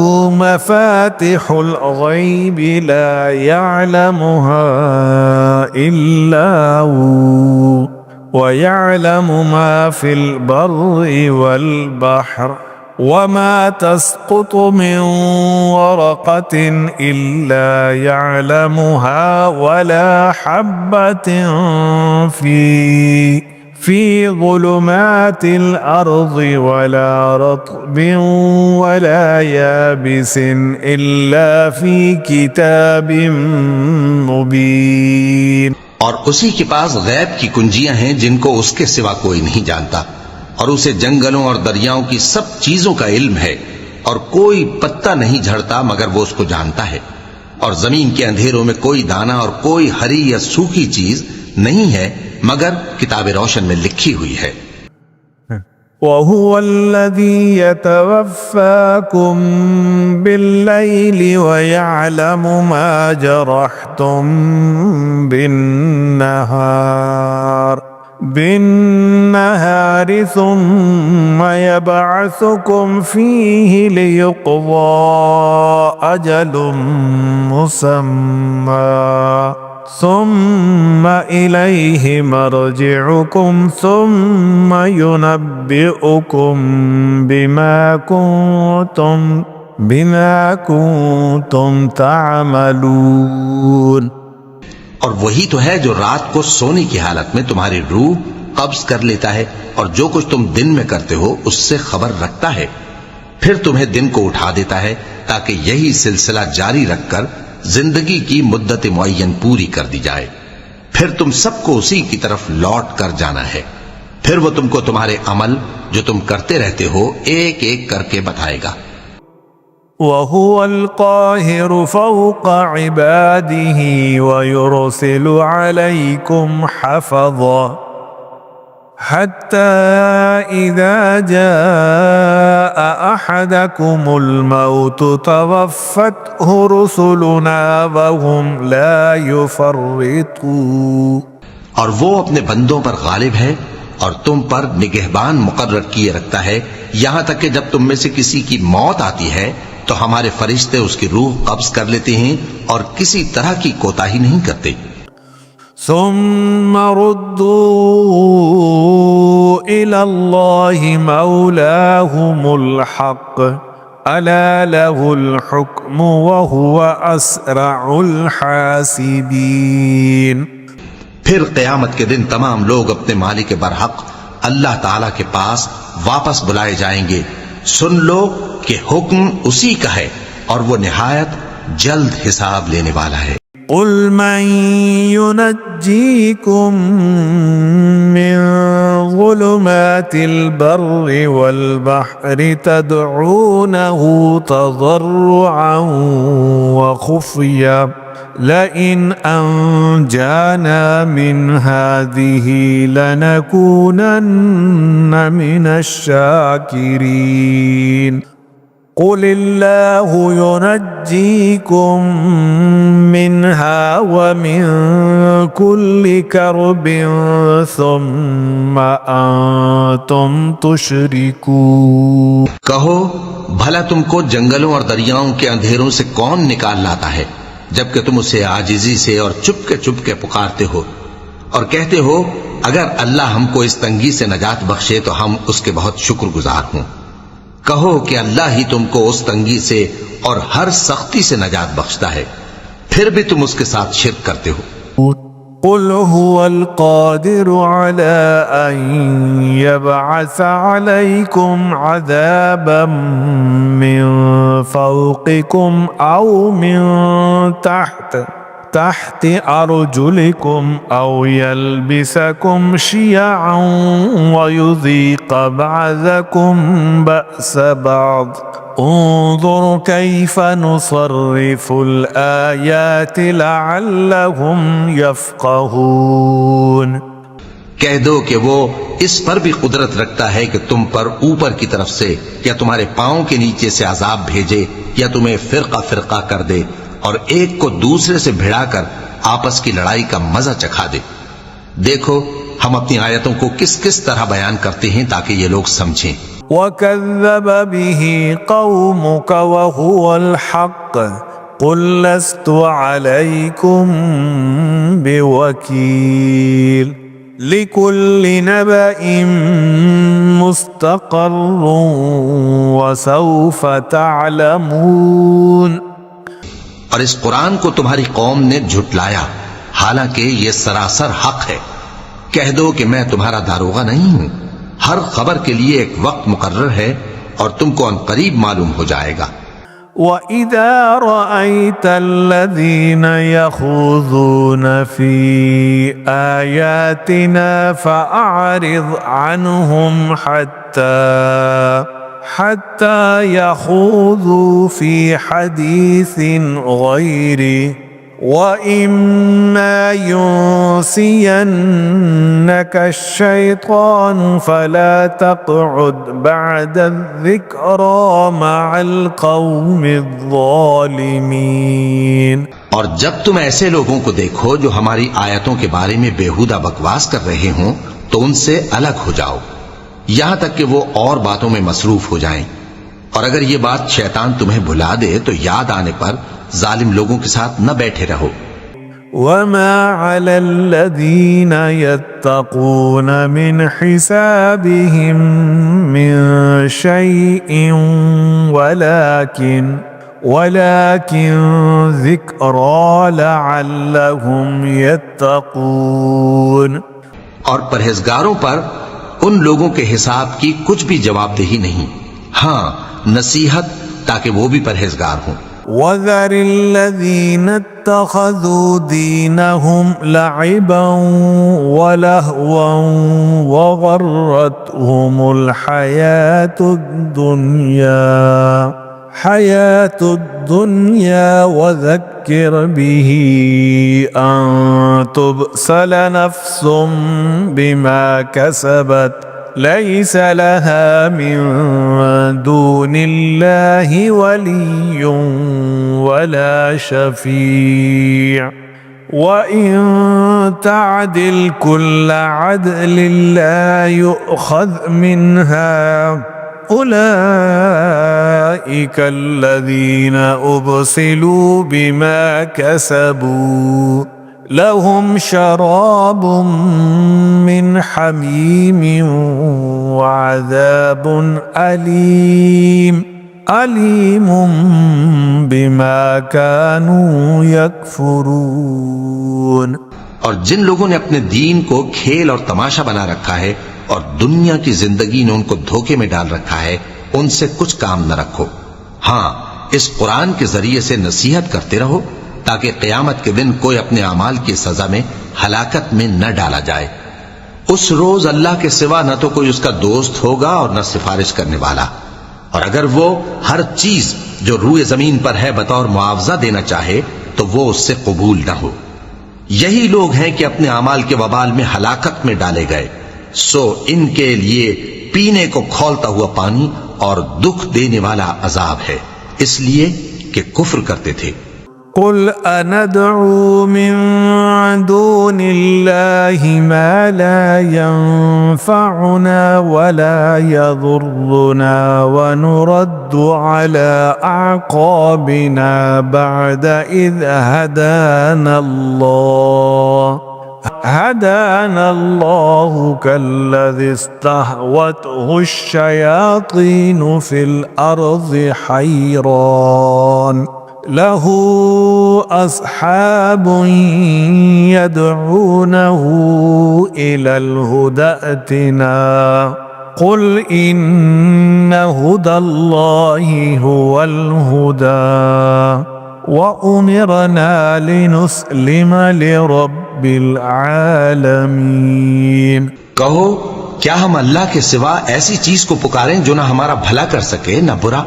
A: مفاتح الغيب لا يعلمها إلا هو ويعلم ما في البر والبحر وما تسقط من ورقة إلا يعلمها ولا حبة في ظلمات الأرض ولا رطب ولا يابس إلا في كتاب مبين।
B: और उसी के पास गैब की कुंजियां हैं जिनको उसके सिवा कोई नहीं जानता और उसे जंगलों और दरियाओं की सब चीजों का इल्म है और कोई पत्ता नहीं झड़ता मगर वो उसको जानता है और जमीन के अंधेरों में कोई दाना और कोई हरी या सूखी चीज नहीं है मगर किताब रोशन में लिखी हुई है।
A: वहुव अल्लज़ी यतवफ़्फ़ाकुम बिल्लैलि वयअलमु मा जरहतुम बिन्नहारि सुम्मा यबअसुकुम फ़ीहि लियुक़ज़ा अजलुम मुसम्मा सुम्मा इलैहि मर्जिउकुम सुम्मा युनब्बिउकुम बिमा कुंतुम तामलून।
B: और वही तो है जो रात को सोने की हालत में तुम्हारी रूह कब्ज कर लेता है और जो कुछ तुम दिन में करते हो उससे खबर रखता है, फिर तुम्हें दिन को उठा देता है ताकि यही सिलसिला जारी रखकर जिंदगी की मुद्दत मुअय्यन पूरी कर दी जाए। फिर तुम सबको उसी की तरफ लौट कर जाना है, फिर वो तुमको तुम्हारे अमल जो तुम करते रहते हो एक एक करके बताएगा।
A: वहुवल काहिरु फौक़ इबादिही वयुरसिलु अलैकुम हफ़ज़ा हत्ता इज़ा जाअ अहदकुमुल मौतु तवफ़्फ़तहु रुसुलुना वहुम ला युफ़र्रितून।
B: और वो अपने बंदों पर गालिब है और तुम पर निगहबान मुकर्रर किए रखता है, यहां तक कि जब तुम में से किसी की मौत आती है तो हमारे फरिश्ते उसकी रूह कब्ज कर लेते हैं और किसी तरह की कोताही नहीं करते।
A: सुम्मा रुद्दू इलल्लाहि मौलाहुमुल हक़ अला लहुल हुक्मु व हुवा अस्रउल हासिबीन।
B: फिर क़यामत के दिन तमाम लोग अपने मालिक बरहक अल्लाह ताला के पास वापस बुलाए जाएंगे। सुन लो कि हुक्म उसी का है और वो निहायत जल्द हिसाब लेने वाला है।
A: कुल मन युनज्जीकुम मिन ज़ुलुमातिल बर्रि वल बहरि तदऊनहु तज़र्रुअन व खुफ़िया लइन अंजाना मिन हाज़िही लनकूनन्न मिनश शाकिरीन। क़ुलिल्लाहु युनज्जीकुम मिन्हा व मिन कुल्लि कर्बिन सुम्मा अंतुम तुशरिकून।
B: कहो भला तुमको जंगलों और दरियाओं के अंधेरों से कौन निकाल लाता है, जबकि तुम उसे आजिजी से और चुपके पुकारते हो और कहते हो अगर अल्लाह हमको इस तंगी से नजात बख्शे तो हम उसके बहुत शुक्रगुजार हों। कहो कि अल्लाह ही तुमको उस तंगी से और हर सख्ती से नजात बख्शता है, फिर भी तुम उसके साथ शिर्क करते हो।
A: कुल हुवल क़ादिरु अला अन यबअस अलैकुम अज़ाबम मिन फ़ौक़िकुम औ मिन तहत अर्जुलिकुम औ यल्बिसकुम शियअन व युज़ीक़ बअज़कुम बअस बअज़ उन्ज़ुर कैफ़ नुसर्रिफ़ुल आयाति लअल्लहुम यफ़क़हून।
B: कह दो कि वो इस पर भी कुदरत रखता है कि तुम पर ऊपर की तरफ से या तुम्हारे पांव के नीचे से अजाब भेजे या तुम्हें फिरका कर दे और एक को दूसरे से भिड़ाकर आपस की लड़ाई का मजा चखा दे। देखो हम अपनी आयतों को किस किस तरह बयान करते हैं ताकि ये लोग समझें।
A: वकज़्ज़ब बिही कौमुक वहुवल हक़्क़ कुल लस्तु अलैकुम बिवकील लिकुल्लि नबइम मुस्तक़र्रुन व सौफ़ तअलमून।
B: और इस कुरान को तुम्हारी कौम ने झुटलाया, हालांकि ये सरासर हक है। कह दो कि मैं तुम्हारा दारोगा नहीं हूं, हर खबर के लिए एक वक्त मुकर्रर है और तुमको अनकरीब मालूम हो जाएगा।
A: वइज़ा रअयतल्लज़ीन यख़ूज़ून फ़ी आयातिना फ़अरिज़ अन्हुम हत्ता यख़ूज़ू फ़ी हदीसिन ग़ैरिही وإما ينسينك الشيطان فلا تقعد بعد الذكرى مع القوم الظالمين।
B: और जब तुम ऐसे लोगों को देखो जो हमारी आयतों के बारे में बेहुदा बकवास कर रहे हों तो उनसे अलग हो जाओ यहां तक कि वो और बातों में मसरूफ हो जाएं। और अगर ये बात शैतान तुम्हें भुला दे तो याद आने पर जालिम लोगों के साथ न बैठे रहो।
A: وما على الذين يتقون من حسابهم من شيء ولكن ذكرى لعلهم يتقون।
B: और परहेजगारों पर उन लोगों के हिसाब की कुछ भी जवाबदेही नहीं, हाँ नसीहत ताकि वो भी परहेजगार हों।
A: وذر الذين اتخذوا دينهم لعبا ولهوا وغرتهم الحياة الدنيا وذكر به أن تبسل نفس بما كسبت ليس لها من دون الله ولي ولا شفيع وإن تعدل كل عدل لا يؤخذ منها أولئك الذين أبسلوا بما كسبوا لهم شراب من حميم وعذاب أليم بما كانوا يكفرون।
B: और जिन लोगों ने अपने दीन को खेल और तमाशा बना रखा है और दुनिया की जिंदगी ने उनको धोखे में डाल रखा है उनसे कुछ काम न रखो, हाँ इस कुरान के जरिए से नसीहत करते रहो ताकि क़यामत के दिन कोई अपने अमाल की सजा में हलाकत में न डाला जाए। उस रोज अल्लाह के सिवा न तो कोई उसका दोस्त होगा और न सिफारिश करने वाला, और अगर वो हर चीज जो रूए जमीन पर है बतौर मुआवजा देना चाहे तो वो उससे कबूल न हो। यही लोग हैं कि अपने अमाल के वबाल में हलाकत में डाले गए, सो इनके लिए पीने को खौलता हुआ पानी और दुख देने वाला अजाब है, इसलिए कि कुफ्र करते थे।
A: قل أندعو من دون الله ما لا ينفعنا ولا يضرنا ونرد على أعقابنا بعد إذ هدانا الله كالذي استهوته الشياطين في الأرض حيران له أصحاب يدعونه إلى الهدى ائتنا قل إن هدى الله هو الهدى وأمرنا لنسلم لرب العالمين।
B: कहो क्या हम अल्लाह के सिवा ऐसी चीज को पुकारें जो ना हमारा भला कर सके ना बुरा,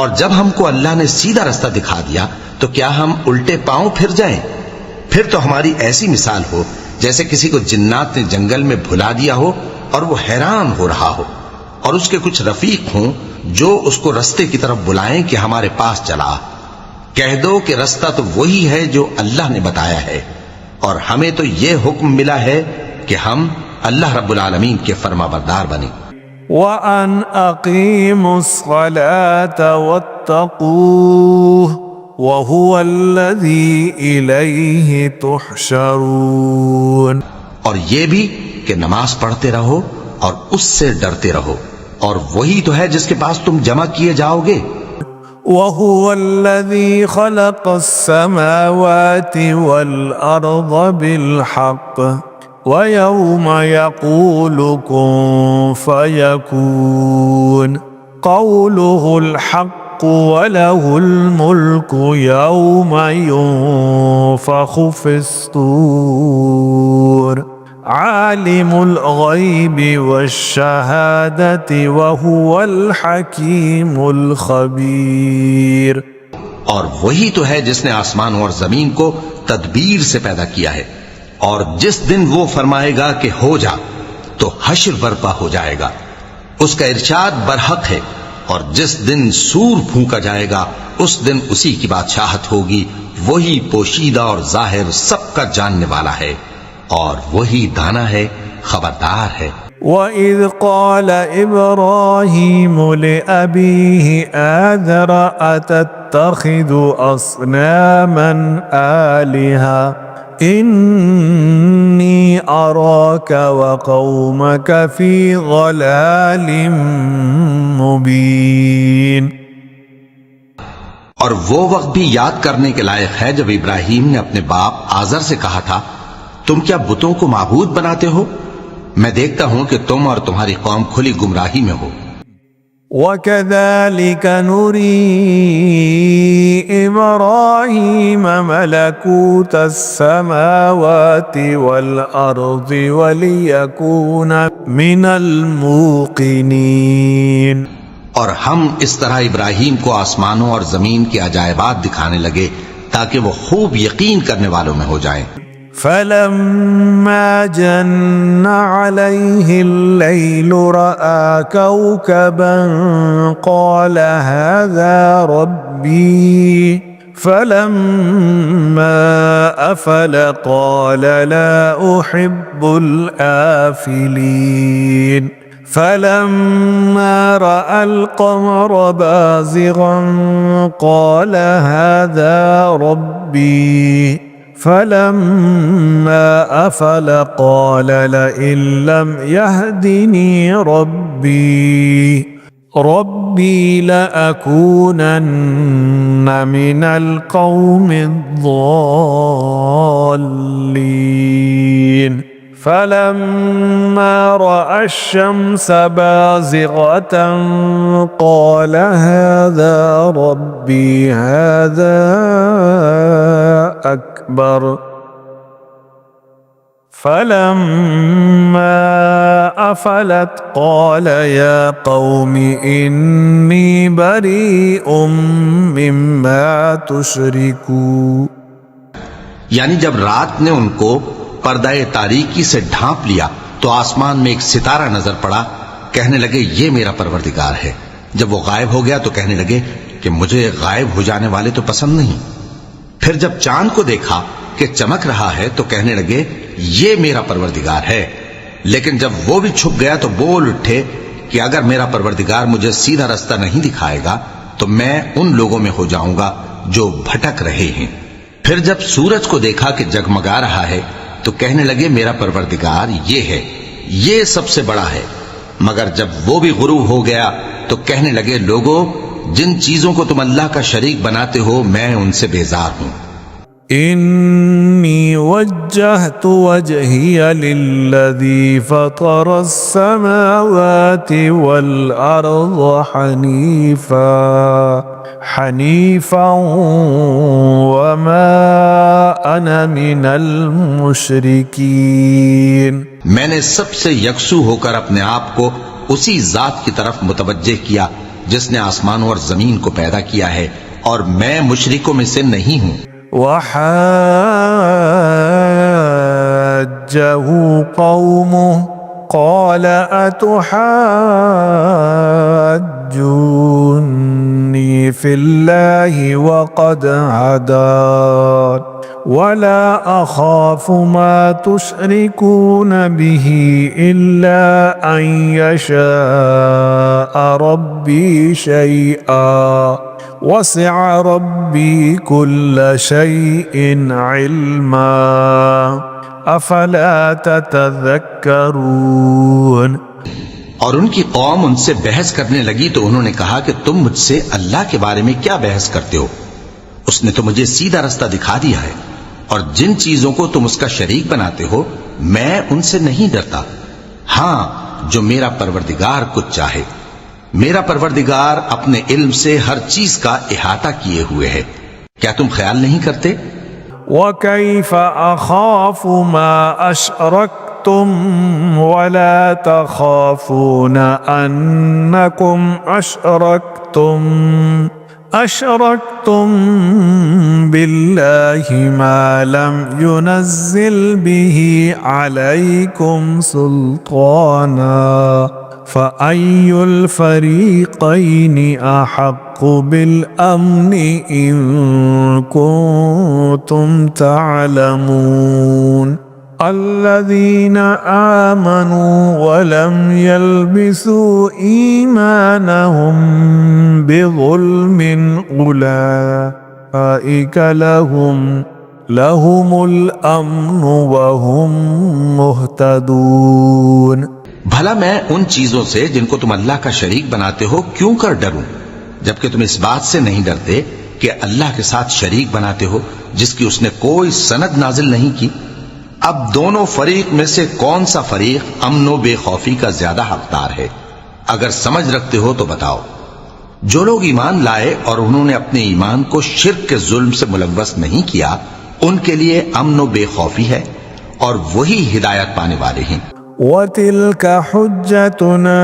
B: और जब हमको अल्लाह ने सीधा रास्ता दिखा दिया तो क्या हम उल्टे पांव फिर जाएं? फिर तो हमारी ऐसी मिसाल हो जैसे किसी को जिन्नात ने जंगल में भुला दिया हो और वो हैरान हो रहा हो और उसके कुछ रफीक हों जो उसको रास्ते की तरफ बुलाएं कि हमारे पास चला। कह दो कि रास्ता तो वही है जो अल्लाह ने बताया है, और हमें तो ये हुक्म मिला है कि हम अल्लाह रब्बुल आलमीन के फरमाबरदार बने।
A: وأن अक़ीमु الصلاة वत्तक़ूह वहुव الذी इलैहि तुहशरून।
B: और ये भी कि नमाज पढ़ते रहो और उससे डरते रहो, और वही तो है जिसके पास तुम जमा किए जाओगे।
A: वहुव الذी ख़लक़ السमावाति वल्अर्ज़ बिलहक़ वयौम यक़ूलु कुन फ़यकून क़ौलुहुल हक़्क़ु वलहुल मुल्कु यौम युन्फ़ख़ु फ़िस्सूर आलिमुल ग़ैबि वश्शहादति वहुवल हकीमुल ख़बीर।
B: और वही तो है जिसने आसमान और जमीन को तदबीर से पैदा किया है, और जिस दिन वो फरमाएगा कि हो जा तो हश्र बर्पा हो जाएगा। उसका इरशाद बरहक है, और जिस दिन सूर फूंका जाएगा उस दिन उसी की बादशाहत होगी। वही पोशीदा और जाहिर सबका जानने वाला है, और वही दाना है, खबरदार है।
A: وَإِذْ قَالَ إِبْرَاهِيمُ لِأَبِيهِ آذَرَ أَتَتَّخِذُ أَصْنَامًا آلِهَةً إِنِّي أَرَاكَ وَقَوْمَكَ فِي ضَلَالٍ مُبِينٍ।
B: और वो वक्त भी याद करने के लायक है जब इब्राहिम ने अपने बाप आजर से कहा था, तुम क्या बुतों को माबूद बनाते हो? मैं देखता हूं कि तुम और तुम्हारी कौम खुली गुमराही में हो।
A: وَكَذَلِكَ نُرِي إِبْرَاهِيمَ مَلَكُوتَ السَّمَاوَاتِ وَالْأَرْضِ وَلِيَكُونَ مِنَ الْمُوقِنِينَ।
B: और हम इस तरह इब्राहिम को आसमानों और जमीन के अजायबात दिखाने लगे ताकि वो खूब यकीन करने वालों में हो जाएं।
A: فَلَمَّا جَنَّ عَلَيْهِ اللَّيْلُ رَأَى كَوْكَبًا قَالَ هَذَا رَبِّي فَلَمَّا أَفَلَ قَالَ لَا أُحِبُّ الْآفِلِينَ فَلَمَّا رَأَى الْقَمَرَ بَازِغًا قَالَ هَذَا رَبِّي فَلَمَّا أَفَلَ قَالَ لَئِن لَّمْ يَهْدِنِي رَبِّي لَأَكُونَنَّ مِنَ الْقَوْمِ الضَّالِّينَ فَلَمَّا رَأَى الشَّمْسَ بَازِغَةً قَالَ هَذَا رَبِّي هَذَا أكبر فلما أفلت قال يا قوم إني بريء مما تشركون।
B: यानी जब रात ने उनको पर्दाए तारीकी से ढांप लिया तो आसमान में एक सितारा नजर पड़ा। कहने लगे ये मेरा परवरदिगार है। जब वो गायब हो गया तो कहने लगे कि मुझे गायब हो जाने वाले तो पसंद नहीं। फिर जब चांद को देखा कि चमक रहा है तो कहने लगे ये मेरा परवरदिगार है। लेकिन जब वो भी छुप गया तो बोल उठे कि अगर मेरा परवरदिगार मुझे सीधा रास्ता नहीं दिखाएगा तो मैं उन लोगों में हो जाऊंगा जो भटक रहे हैं। फिर जब सूरज को देखा कि जगमगा रहा है तो कहने लगे मेरा परवरदिगार ये है, ये सबसे बड़ा है। मगर जब वो भी गुरूब हो गया तो कहने लगे लोगों, जिन चीजों को तुम अल्लाह का शरीक बनाते हो मैं उनसे बेजार हूं।
A: إني وجهت وجهي للذي فطر السماوات والأرض حنيفا وما أنا من المشركين।
B: मैंने सबसे यकसू होकर अपने आप को उसी जात की तरफ मुतवज्जे किया जिसने आसमानों और जमीन को पैदा किया है, और मैं मुशरिकों में से नहीं हूं।
A: وحاجه قومه قال أتحاجوني في الله وقد هدان ولا أخاف ما تشركون به إلا أن يشاء ربي شيئا وسع ربي كل شيء علما أفلا تتذكرون।
B: और उनकी कौम उनसे बहस करने लगी तो उन्होंने कहा कि तुम मुझसे अल्लाह के बारे में क्या बहस करते हो? उसने तो मुझे सीधा रास्ता दिखा दिया है, और जिन चीजों को तुम उसका शरीक बनाते हो मैं उनसे नहीं डरता। हां, जो मेरा परवरदिगार कुछ चाहे। मेरा परवरदिगार अपने इल्म से हर चीज का इहाता किए हुए है। क्या तुम ख्याल नहीं करते?
A: وكيف أخاف ما أشركتم ولا تخافون अशरक्तुम बिल्लाहि मा लम युनज़्ज़िल बिही अलैकुम सुल्ताना फ़अय्युल फ़रीक़ैनि अहक़्क़ु बिल अम्नि इन कुन्तुम तअलमून अल्लज़ीना आमनू वलम यल्बिसू ईमानहुम बिज़ुल्मिन उलाइक लहुमुल अम्नु वहुम मुहतदून।
B: भला मैं उन चीजों से जिनको तुम अल्लाह का शरीक बनाते हो क्यों कर डरूं, जबकि तुम इस बात से नहीं डरते कि अल्लाह के साथ शरीक बनाते हो जिसकी उसने कोई सनद नाजिल नहीं की। अब दोनों फरीक में से कौन सा फरीक अमनो बेखौफी का ज्यादा हकदार है? अगर समझ रखते हो तो बताओ। जो लोग ईमान लाए और उन्होंने अपने ईमान को शिर्क के जुल्म से मुलव्वस नहीं किया, उनके लिए अमनो बेखौफी है और वही हिदायत पाने वाले हैं।
A: वतिल्क हुज्जतुना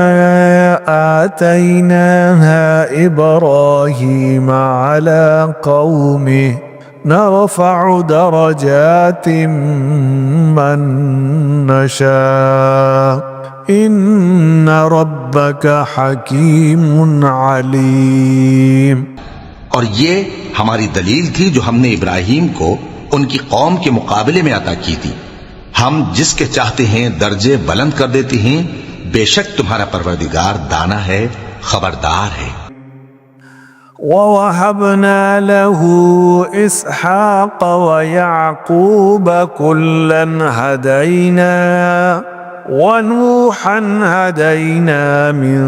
A: आतैनाहा इब्राहीम अला कौमिहि नरफ़उ दरजातिम मन नशा इन्न रब्बक हकीमुन अलीम।
B: और ये हमारी दलील थी जो हमने इब्राहीम को उनकी कौम के मुकाबले में अता की थी। हम जिसके चाहते हैं दर्जे बुलंद कर देते हैं। बेशक तुम्हारा परवरदिगार दाना है, खबरदार है।
A: ववहबना लहू इसहाक़ व याक़ूब कुल्लन हदैना व नूहन हदैना मिन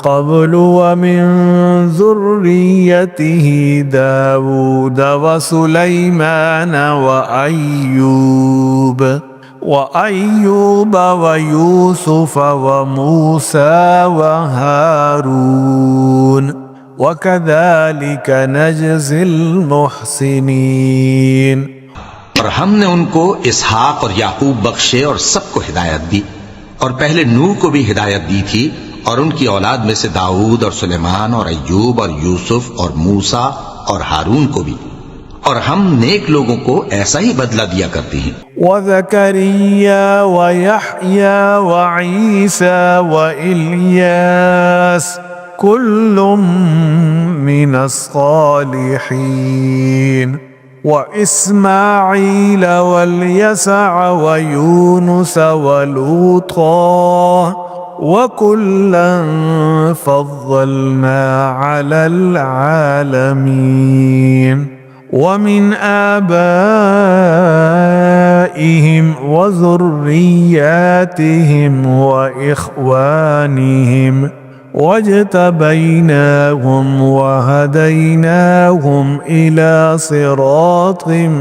A: क़ब्लु व मिन ज़ुर्रिय्यतिही दाऊद व सुलैमान व अय्यूब व यूसुफ व मूसा व हारून वकज़ालिक नजज़िल मुहसिनीन।
B: और हमने उनको इसहाक और याकूब बख्शे और सबको हिदायत दी। और पहले नूह को भी हिदायत दी थी और उनकी औलाद में से दाऊद और सुलेमान और अय्यूब और यूसुफ और मूसा और हारून को भी। और हम नेक लोगों को ऐसा ही बदला दिया करते हैं।
A: वज़करिया व यहया व ईसा व इल्यास कुल्लुम मिनस सालिहीन व इस्माईल वल यसअ व यूनुस व लूता व कुल्लन फज़्ज़लना अलल आलमीन व मिन आबाइहिम व ज़ुर्रिय्यातिहिम व इख्वानिहिम वज्तबैनाहुम वहदैनाहुम इला सिरातिम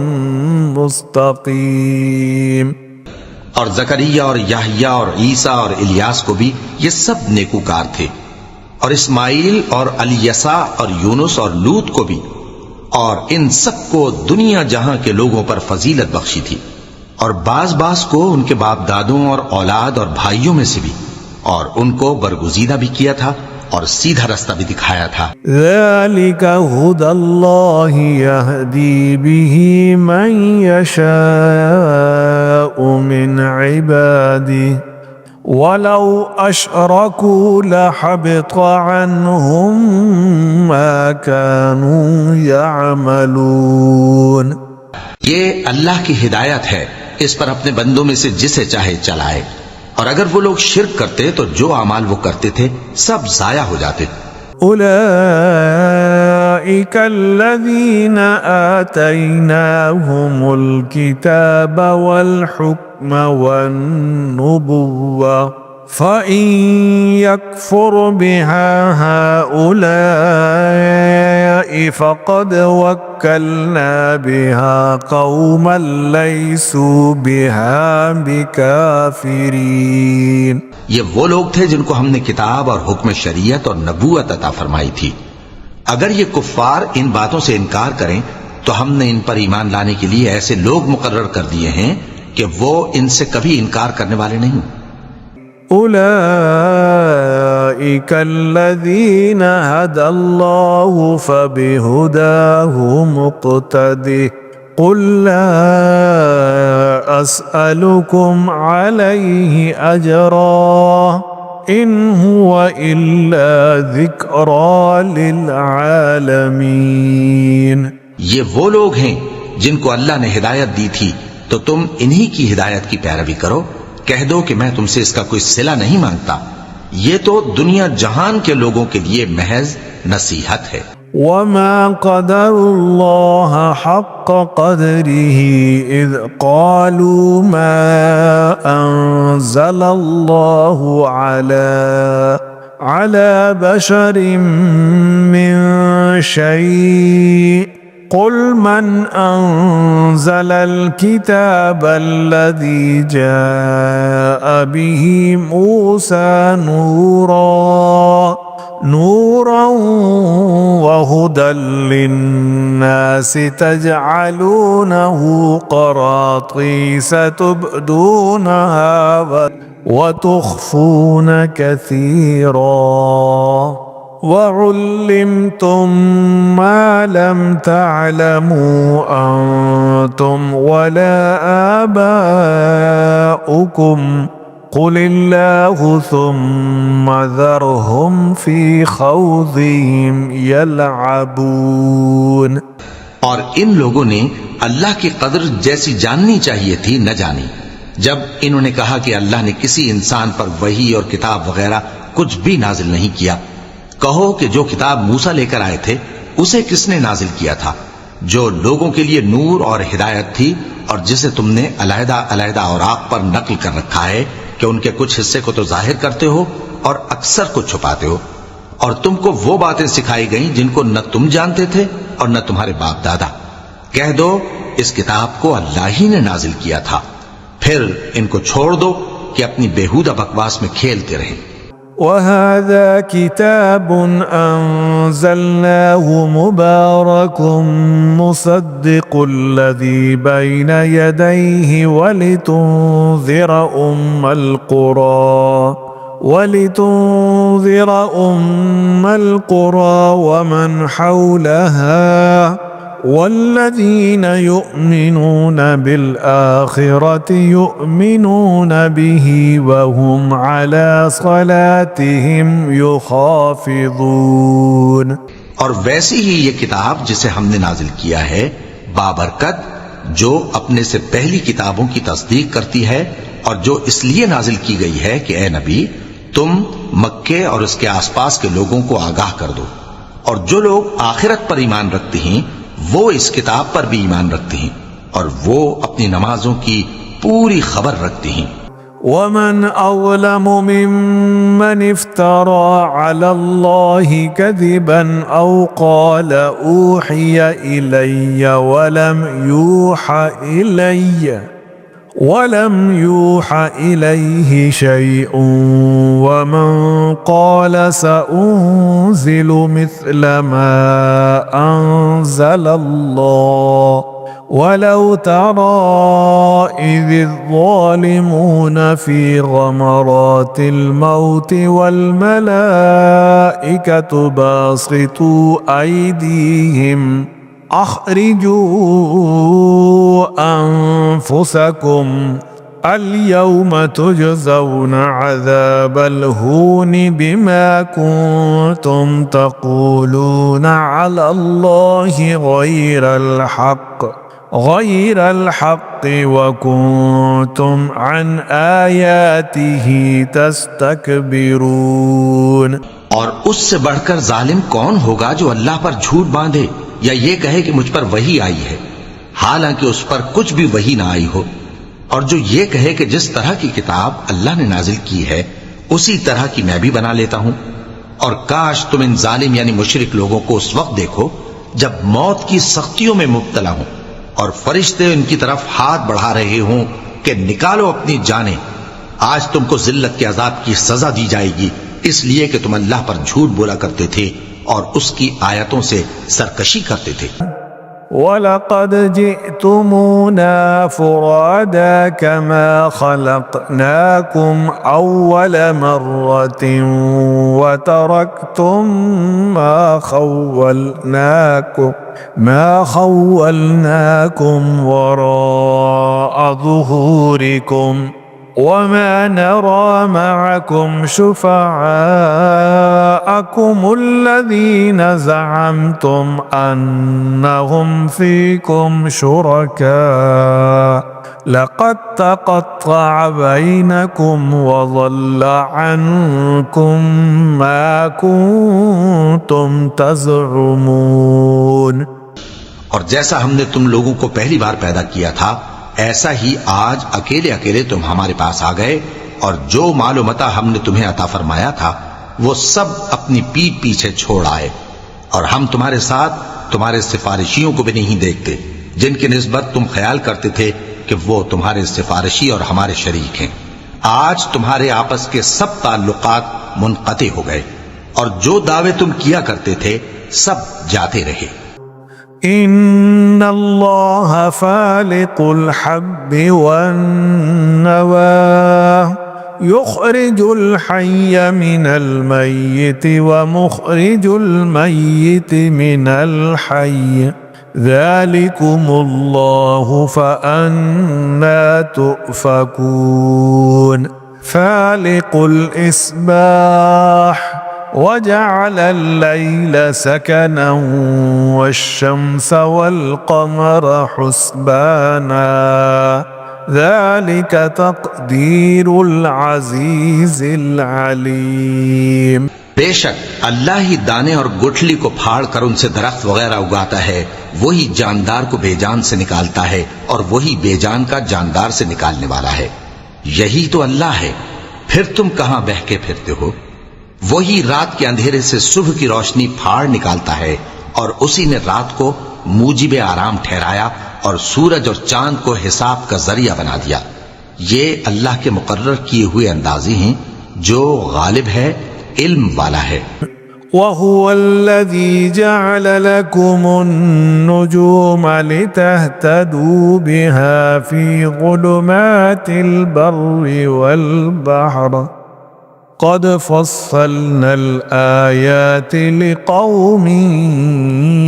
A: मुस्तकीम।
B: और जकरिया और याहया और ईसा और इलियास को भी ये सब नेकूकार थे। और इस्माइल और अलियसा और यूनुस और लूत को भी। और इन सबको दुनिया जहां के लोगों पर फजीलत बख्शी थी। और बाज को उनके बाप दादों और औलाद और भाइयों में से भी। और उनको बरगुजीदा भी किया था और सीधा रास्ता भी दिखाया था।
A: ज़ालिक हुदल्लाहि यहदी बिही मन यशाउ मिन इबादिही वलौ अशरकू लहबित अन्हुम मा कानू यअमलून।
B: ये अल्लाह की हिदायत है, इस पर अपने बंदों में से जिसे चाहे चलाए। और अगर वो लोग शिर्क करते तो जो अमाल वो करते थे सब जाया हो जाते।
A: उलाइका अल्लज़ीना आतैनाहुमुल किताब वल हुक्म वन नुबुव्वा फ़इन यकफुर बिहा हाउलाई फ़क़द वक्कलना बिहा क़ौमन लैसू बिहा बिकाफ़िरीन।
B: ये वो लोग थे जिनको हमने किताब और हुक्म शरीयत और नबूवत अता फरमाई थी। अगर ये कुफ्फार इन बातों से इनकार करें तो हमने इन पर ईमान लाने के लिए ऐसे लोग मुकर्रर कर दिए हैं कि वो इनसे कभी इनकार करने वाले नहीं।
A: उलाइका أولئك الذين هدى الله فبهداه مقتده قل لا أسألكم عليه أجرا إن هو إلا ذكرى للعالمين।
B: ये वो लोग हैं जिनको अल्लाह ने हिदायत दी थी, तो तुम इन्हीं की हिदायत की पैरवी करो। कह दो कि मैं तुमसे इसका कोई सिला नहीं मांगता, ये तो दुनिया जहान के लोगों के लिए महज नसीहत है।
A: वमा क़दरुल्लाह हक़्क़ क़द्रिही इज़ क़ालू मा अंज़लल्लाहु अला बशरिन मिन शै' क़ुल मन अंज़लल किताब अल्लज़ी जाअ बिही मूसा नूरा वहुदल लिन्नास तजअलूनहु क़रातीस तुब्दूनहा वतुख़्फ़ून कसीरा वउल्लिमतुम मा लम तअलमू अंतुम वला आबाउकुम क़ुलिल्लाहु सुम्मा ज़रहुम फ़ी ख़ौज़िहिम यलअबून।
B: और इन लोगों ने अल्लाह की कदर जैसी जाननी चाहिए थी न जानी। जब इन्होंने कहा कि अल्लाह ने किसी इंसान पर वही और किताब वगैरह कुछ भी नाजिल नहीं किया, कहो कि जो किताब मूसा लेकर आए थे उसे किसने नाजिल किया था, जो लोगों के लिए नूर और हिदायत थी, और जिसे तुमने अलहदा अलहदा औराक पर नकल कर रखा है कि उनके कुछ हिस्से को तो जाहिर करते हो और अक्सर को छुपाते हो। और तुमको वो बातें सिखाई गईं जिनको न तुम जानते थे और न तुम्हारे बाप दादा। कह दो इस किताब को अल्लाह ही ने नाजिल किया था, फिर इनको छोड़ दो कि अपनी बेहुदा बकवास में खेलते रहे।
A: वहाज़ा किताबुन अंज़लनाहु मुबारकुम मुसद्दिक़ुल्लज़ी बैन यदैहि वलितुंज़िरा उम्मल क़ुरा वमन हौलहा वल्लज़ीन युमिनून बिलआखिरति युमिनून बिही वहुम अला सलातिहिम युहाफ़िज़ून।
B: और वैसी ही ये किताब जिसे हमने नाजिल किया है बाबरकत, जो अपने से पहली किताबों की तस्दीक करती है, और जो इसलिए नाजिल की गई है कि ए नबी तुम मक्के और उसके आसपास के लोगों को आगाह कर दो, और जो लोग आखिरत पर ईमान रखते हैं वो इस किताब पर भी ईमान रखते हैं, और वो अपनी नमाजों की पूरी खबर रखते हैं।
A: वमन अज़लमु मिम्मन इफ्तरा अलल्लाहि कज़िबन औ क़ाल ऊहिय इलय्य वलम यूहा इलैहि शैउन वमन क़ाल सउन्ज़िलु मिस्ल मा अंज़लल्लाह वलौ तरा इज़्ज़ालिमून फ़ी ग़मरातिल मौति वल मलाइकतु बासितू ऐदीहिम अख़रिजू अन्फुसकुम अल-यौम तुजज़ौन अज़ाबल हूनि बिमा कुन्तुम तक़ूलून अलल्लाहि गैरल हक़्क़ व कुन्तुम अन आयातिही तस्तकबिरून।
B: और उससे बढ़कर जालिम कौन होगा जो अल्लाह पर झूठ बांधे या ये कहे कि मुझ पर वही आई है, हालांकि उस पर कुछ भी वही ना आई हो, और जो ये कहे कि जिस तरह की किताब अल्लाह ने नाजिल की है उसी तरह की मैं भी बना लेता हूं। और काश तुम इन जालिम यानी मुशरिक लोगों को उस वक्त देखो जब मौत की सख्तियों में मुब्तला हो और फरिश्ते उनकी तरफ हाथ बढ़ा रहे हों कि निकालो अपनी जानें, आज तुमको जिल्लत के अजाब की सजा दी जाएगी इसलिए कि तुम अल्लाह पर झूठ बोला करते थे और उसकी आयतों से सरकशी करते थे।
A: वलक़द जिअ्तुमूना फुरादा कमा खलक़नाकुम अव्वल मर्रतिन وتركتم ما خولناكم وراء ظهوركم وما نرى معكم شفعاءكم الذين زعمتم أنهم فيكم شركاء لقد تقطع بينكم وضل عنكم ما كنتم تزعمون।
B: और जैसा हमने तुम लोगों को पहली बार पैदा किया था, ऐसा ही आज अकेले अकेले तुम हमारे पास आ गए, और जो मालो मता हमने तुम्हें अता फरमाया था वो सब अपनी पीठ पीछे छोड़ आए, और हम तुम्हारे साथ तुम्हारे सिफारिशियों को भी नहीं देखते जिनकी निस्बत तुम ख्याल करते थे कि वो तुम्हारे सिफारिशी और हमारे शरीक हैं। आज तुम्हारे आपस के सब ताल्लुकात मुनक़ते हो गए, और जो दावे तुम किया करते थे सब जाते रहे।
A: इन्नल्लाह फालिकुल हब्बि वन्नवा युखरिजुल हय्य मिनल मय्यिति व मुखरिजुल मय्यिति मिनल हय्य ज़ालिकुमुल्लाहु फ़अन्ना तुफ़कून। फालिकुल इस्बाह वजअल अल-लैल सकनन वश-शम्स वल-क़मर हुस्बाना ज़ालिक तक़दीरुल अज़ीज़िल अलीम।
B: बेशक अल्लाह ही दाने और गुठली को फाड़ कर उनसे दरख्त वगैरह उगाता है, वही जानदार को बेजान से निकालता है और वही बेजान का जानदार से निकालने वाला है। यही तो अल्लाह है, फिर तुम कहां बहके फिरते हो। वही रात के अंधेरे से सुबह की रोशनी फाड़ निकालता है, और उसी ने रात को मूजिब आराम ठहराया और सूरज और चांद को हिसाब का जरिया बना दिया। ये अल्लाह के मुकर्रर किए हुए अंदाजे हैं जो गालिब है, इल्म वाला है।
A: वहुवल्लज़ी जअल लकुमुन-नुजूम लितहतदू बिहा फी ज़ुलुमातिल बर्रि वल बहर क़द फ़स्सलनल आयाति लिक़ौमिन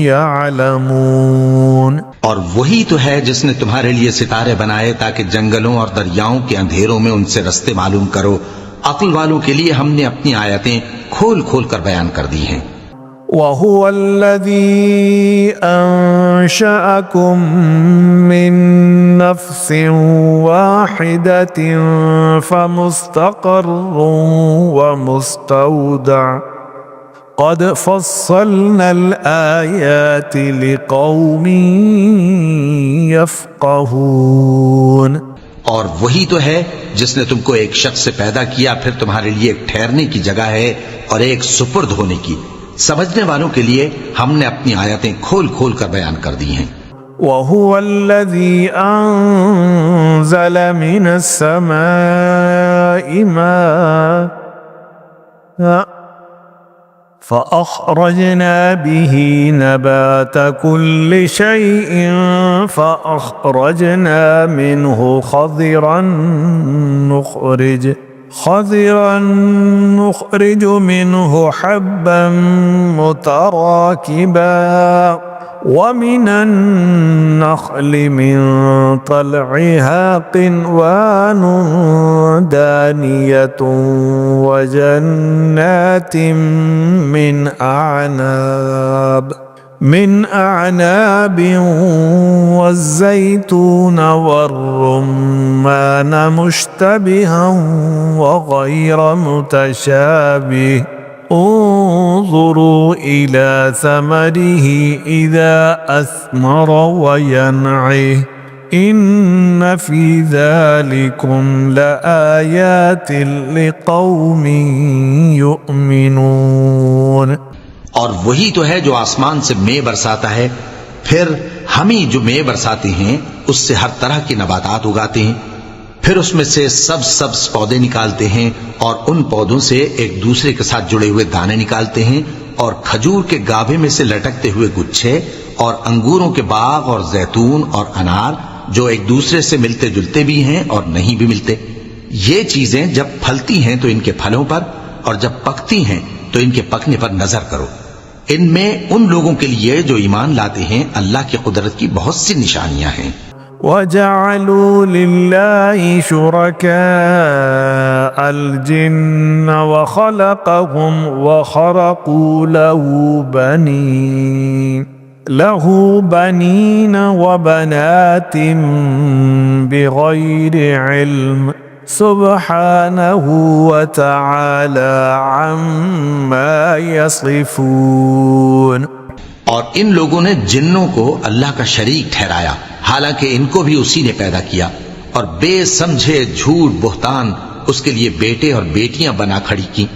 A: यअलमून।
B: और वही तो है जिसने तुम्हारे लिए सितारे बनाए ताकि जंगलों और दरियाओं के अंधेरों में उनसे रास्ते मालूम करो। अक्ल वालों के लिए हमने अपनी आयतें खोल खोल कर बयान कर दी हैं।
A: वहुवल्लज़ी अंशअकुम मिन नफ्सिन वाहिदतिन फमुस्तक़र्रुन व मुस्तौदा क़द फ़स्सलनल आयाति लिक़ौमिन यफ़क़हून।
B: और वही तो है जिसने तुमको एक शख्स से पैदा किया, फिर तुम्हारे लिए एक ठहरने की जगह है और एक सुपुर्द होने की। समझने वालों के लिए हमने अपनी आयतें खोल खोल कर बयान कर दी हैं।
A: वहुवल्लज़ी अंज़ल मिनस समाइ माअन फ़अख़रजना बिही नबात कुल्लि शैइन फ़अख़रजना मिन्हु ख़ज़िरन नुख़रिज मिन्हु हब्बन मुतराकिबा वमिनन नख़्लि मिन तलइहा क़िनवानुन दानियतुन वजन्नातिन मिन अअनाबिन वज़्ज़ैतून वर्रुम्मान मुश्तबिहन वग़ैर मुतशाबिह उन्ज़ुरू इला समरिही इज़ा अस्मर वयनइह इन्न फी ज़ालिकुम लआयातिन लिक़ौमिन युमिनून।
B: और वही तो है जो आसमान से मे बरसाता है, फिर हम ही जो मे बरसाते हैं उससे हर तरह की नबातात उगाते हैं, फिर उसमें से सब्ज पौधे निकालते हैं और उन पौधों से एक दूसरे के साथ जुड़े हुए दाने निकालते हैं, और खजूर के गाभे में से लटकते हुए गुच्छे, और अंगूरों के बाग और जैतून और अनार जो एक दूसरे से मिलते जुलते भी हैं और नहीं भी मिलते। ये चीजें जब फलती हैं तो इनके फलों पर, और जब पकती हैं तो इनके पकने पर नजर करो। इनमें उन लोगों के लिए जो ईमान लाते हैं अल्लाह की कुदरत की बहुत सी निशानियां हैं।
A: वजअलू लिल्लाहि शुरकाअ अल-जिन्न व खलक़हुम व खरक़ू लहू बनीन व बनातिन बिग़ैरि इल्म सुब्हानहू व तआला अम्मा यसिफून।
B: और इन लोगों ने जिन्नों को अल्लाह का शरीक ठहराया, हालांकि इनको भी उसी ने पैदा किया, और बेसमझे झूठ बुहतान उसके लिए बेटे और बेटियां बना खड़ी की।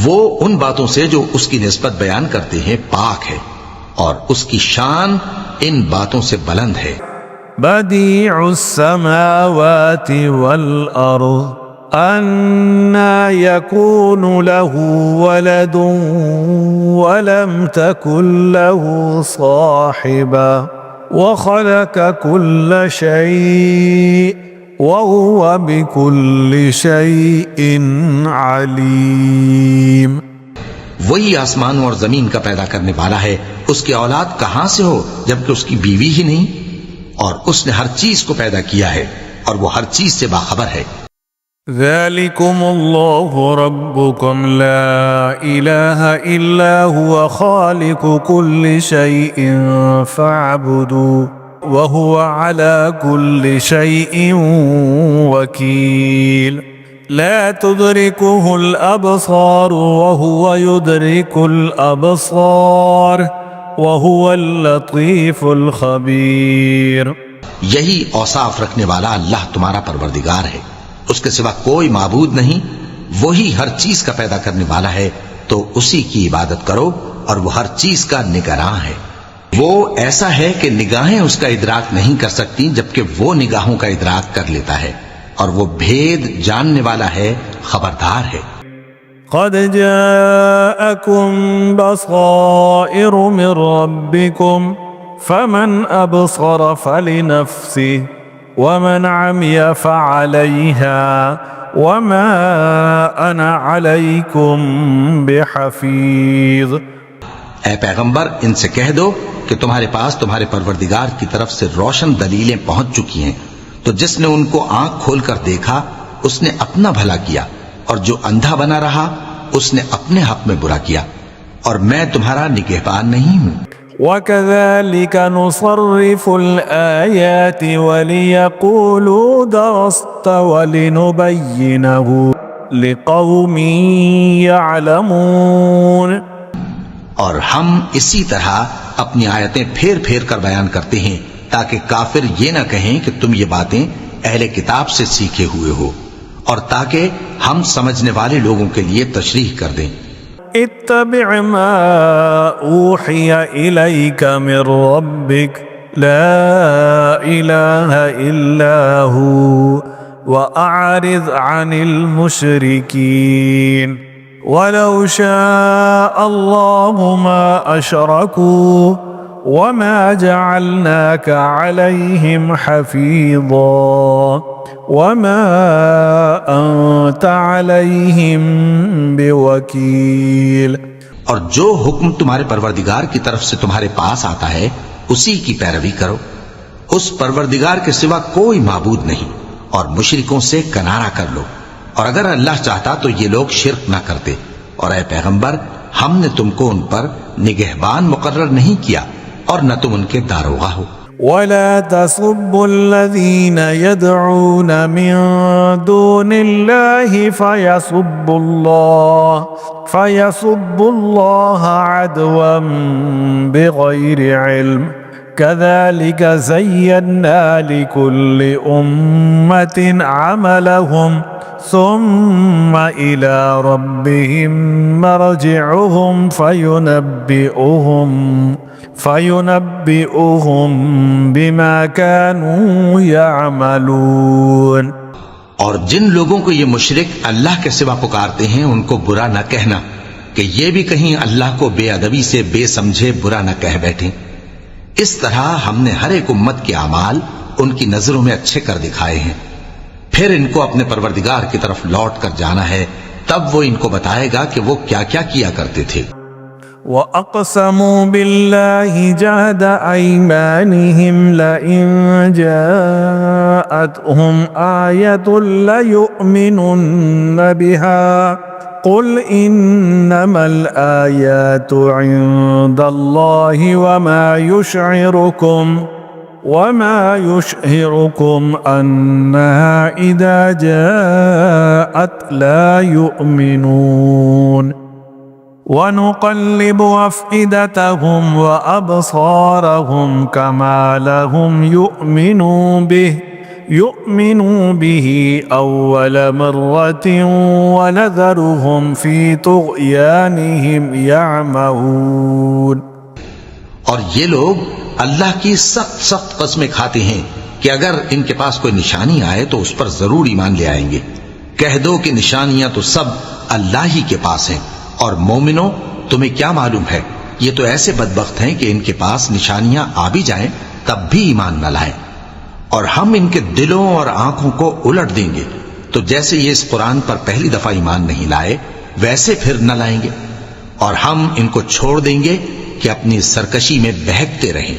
B: वो उन बातों से जो उसकी निस्बत बयान करते हैं पाक है, और उसकी शान इन बातों से बुलंद है।
A: बदीउस समावाति वल अर्ज़ अन्ना यकूनु लहू वलदुन वलम तकुन लहू साहिबा व खलक़ कुल्ल शैइन व हुवा बिकुल्लि शैइन अलीम।
B: वही आसमान और जमीन का पैदा करने वाला है, उसकी औलाद कहां से हो जबकि उसकी बीवी ही नहीं, और उसने हर चीज को पैदा किया है और वो हर चीज से बाखबर है।
A: ज़ालिकुमुल्लाहु रब्बुकुम ला इलाहा इल्ला हुवा खालिकु कुल्लि शैइन फ़अब्दू व हुवा अला कुल्लि शैइन वकील। ला तुदरिकुहुल अबसार व हुवा युदरिकुल अबसार व हुवल लतीफुल खबीर।
B: यही औसाफ रखने वाला अल्लाह तुम्हारा परवरदिगार है, उसके सिवा कोई माबूद नहीं। वही हर चीज का पैदा करने वाला है, तो उसी की इबादत करो, और वो हर चीज का निगरां है। वो ऐसा है कि निगाहें उसका इदराक नहीं कर सकती, जबकि वो निगाहों का इदराक कर लेता है, और वो भेद जानने वाला है, खबरदार है।
A: क़द जाअकुम बसाइरु मिन रब्बिकुम फमन अबसर फलिनफ्सिहि वमन अमिया फअलैहा वमा अना अलैकुम बिहफीज़।
B: ऐ पैगंबर, इनसे कह दो कि तुम्हारे पास तुम्हारे परवरदिगार की तरफ से रोशन दलीलें पहुंच चुकी हैं, तो जिसने उनको आंख खोलकर देखा उसने अपना भला किया, और जो अंधा बना रहा उसने अपने हक में बुरा किया, और मैं तुम्हारा निगहबान नहीं हूं।
A: वकज़ालिक नुसर्रिफुल आयाति वलियक़ूलू दरस्त वलिनुबय्यिनहु लिक़ौमिन यअलमून।
B: और हम इसी तरह अपनी आयतें फेर फेर कर बयान करते हैं, ताकि काफिर ये न कहें कि तुम ये बातें अहले किताब से सीखे हुए हो, और ताकि हम समझने वाले लोगों के लिए तशरीह कर दें।
A: इत्तबि मा ऊहिया इलैका मिन रब्बिक ला इलाहा इल्ला हु व अअरिज़ अनिल मुशरिकीन वलौ शाअ अल्लाहु मा अशरकू वमा जअलनाका अलैहिम हफीज़ा वमा अंत अलैहिम बिवकील।
B: और जो हुक्म तुम्हारे परवरदिगार की तरफ से तुम्हारे पास आता है उसी की पैरवी करो। उस परवरदिगार के सिवा कोई माबूद नहीं, और मुशरिकों से किनारा कर लो, और अगर अल्लाह चाहता तो ये लोग शिर्क न करते। और ऐ पैगंबर, हमने तुमको उन पर निगहबान मुकर्रर नहीं किया, और न तुम उनके दारोगा हो।
A: वला तसुब्बुल्लज़ीना यदऊना मिन दूनिल्लाहि फयसुब्बुल्लाह अदवन बिगैरि इल्म कज़ालिक ज़य्यन्ना लिकुल्लि उम्मतिन अमलहुम सुम्मा इला रब्बिहिम मरजिउहुम फयुनब्बिउहुम बिमा कानू यअमलून।
B: और जिन लोगों को ये मुशरिक अल्लाह के सिवा पुकारते हैं उनको बुरा न कहना, कि ये भी कहीं अल्लाह को बेअदबी से बेसमझे बुरा न कह बैठे। इस तरह हमने हर एक उम्मत के अमाल उनकी नजरों में अच्छे कर दिखाए हैं। फिर इनको अपने परवरदिगार की तरफ लौट कर जाना है, तब वो इनको बताएगा कि वो क्या क्या किया करते थे।
A: वअक़समू बिल्लाहि जहद अयमानिहिम लइन जाअतहुम आयतुन लयुमिनुन्न बिहा क़ुल इन्नमल आयातु इंदल्लाहि वमा युशइरुकुम अन्नहा इज़ा जाअत ला युमिनून वनुक़ल्लिबु अफ़इदतहुम व अबसारहुम कमा लहुम युमिनू बिही अव्वल मर्रतिन व नज़रुहुम फ़ी तुग़यानिहिम यअमहून।
B: और ये लोग अल्लाह की सख्त सख्त कसमें खाते हैं कि अगर इनके पास कोई निशानी आए तो उस पर जरूर ईमान ले आएंगे। कह दो कि निशानियां तो सब अल्लाह ही के पास हैं, और मोमिनो तुम्हें क्या मालूम है, ये तो ऐसे बदबख्त हैं कि इनके पास निशानियां आ भी जाएं तब भी ईमान न लाएं, और हम इनके दिलों और आंखों को उलट देंगे, तो जैसे ये इस कुरान पर पहली दफा ईमान नहीं लाए वैसे फिर न लाएंगे, और हम इनको छोड़ देंगे कि अपनी सरकशी में बहकते रहें।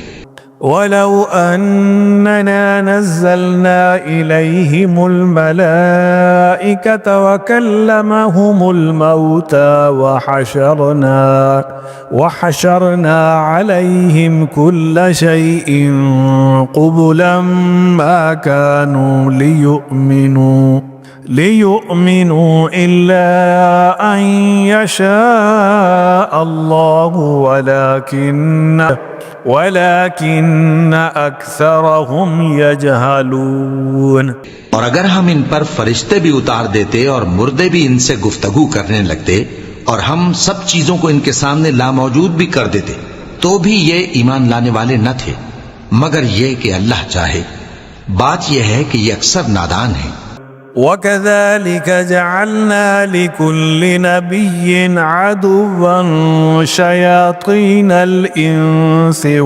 A: वलौ अन्नना नज़्ज़लना इलैहिमुल मलाइकत व कल्लमहुमुल मौता व हशरना अलैहिम कुल्ल शैइन क़ुबुलन मा कानू लियुमिनू इल्ला अन यशा अल्लाहु वलाकिन्न अक्सरहुम यजहलून।
B: और अगर हम इन पर फरिश्ते भी उतार देते और मुर्दे भी इनसे गुफ्तगू करने लगते और हम सब चीजों को इनके सामने लामौजूद भी कर देते तो भी ये ईमान लाने वाले न थे, मगर ये कि अल्लाह चाहे। बात यह है कि ये अक्सर नादान है।
A: वकज़ालिक जअलना लिकुल्लि नबिय्यिन अदुव्वन शयातीनल इंसि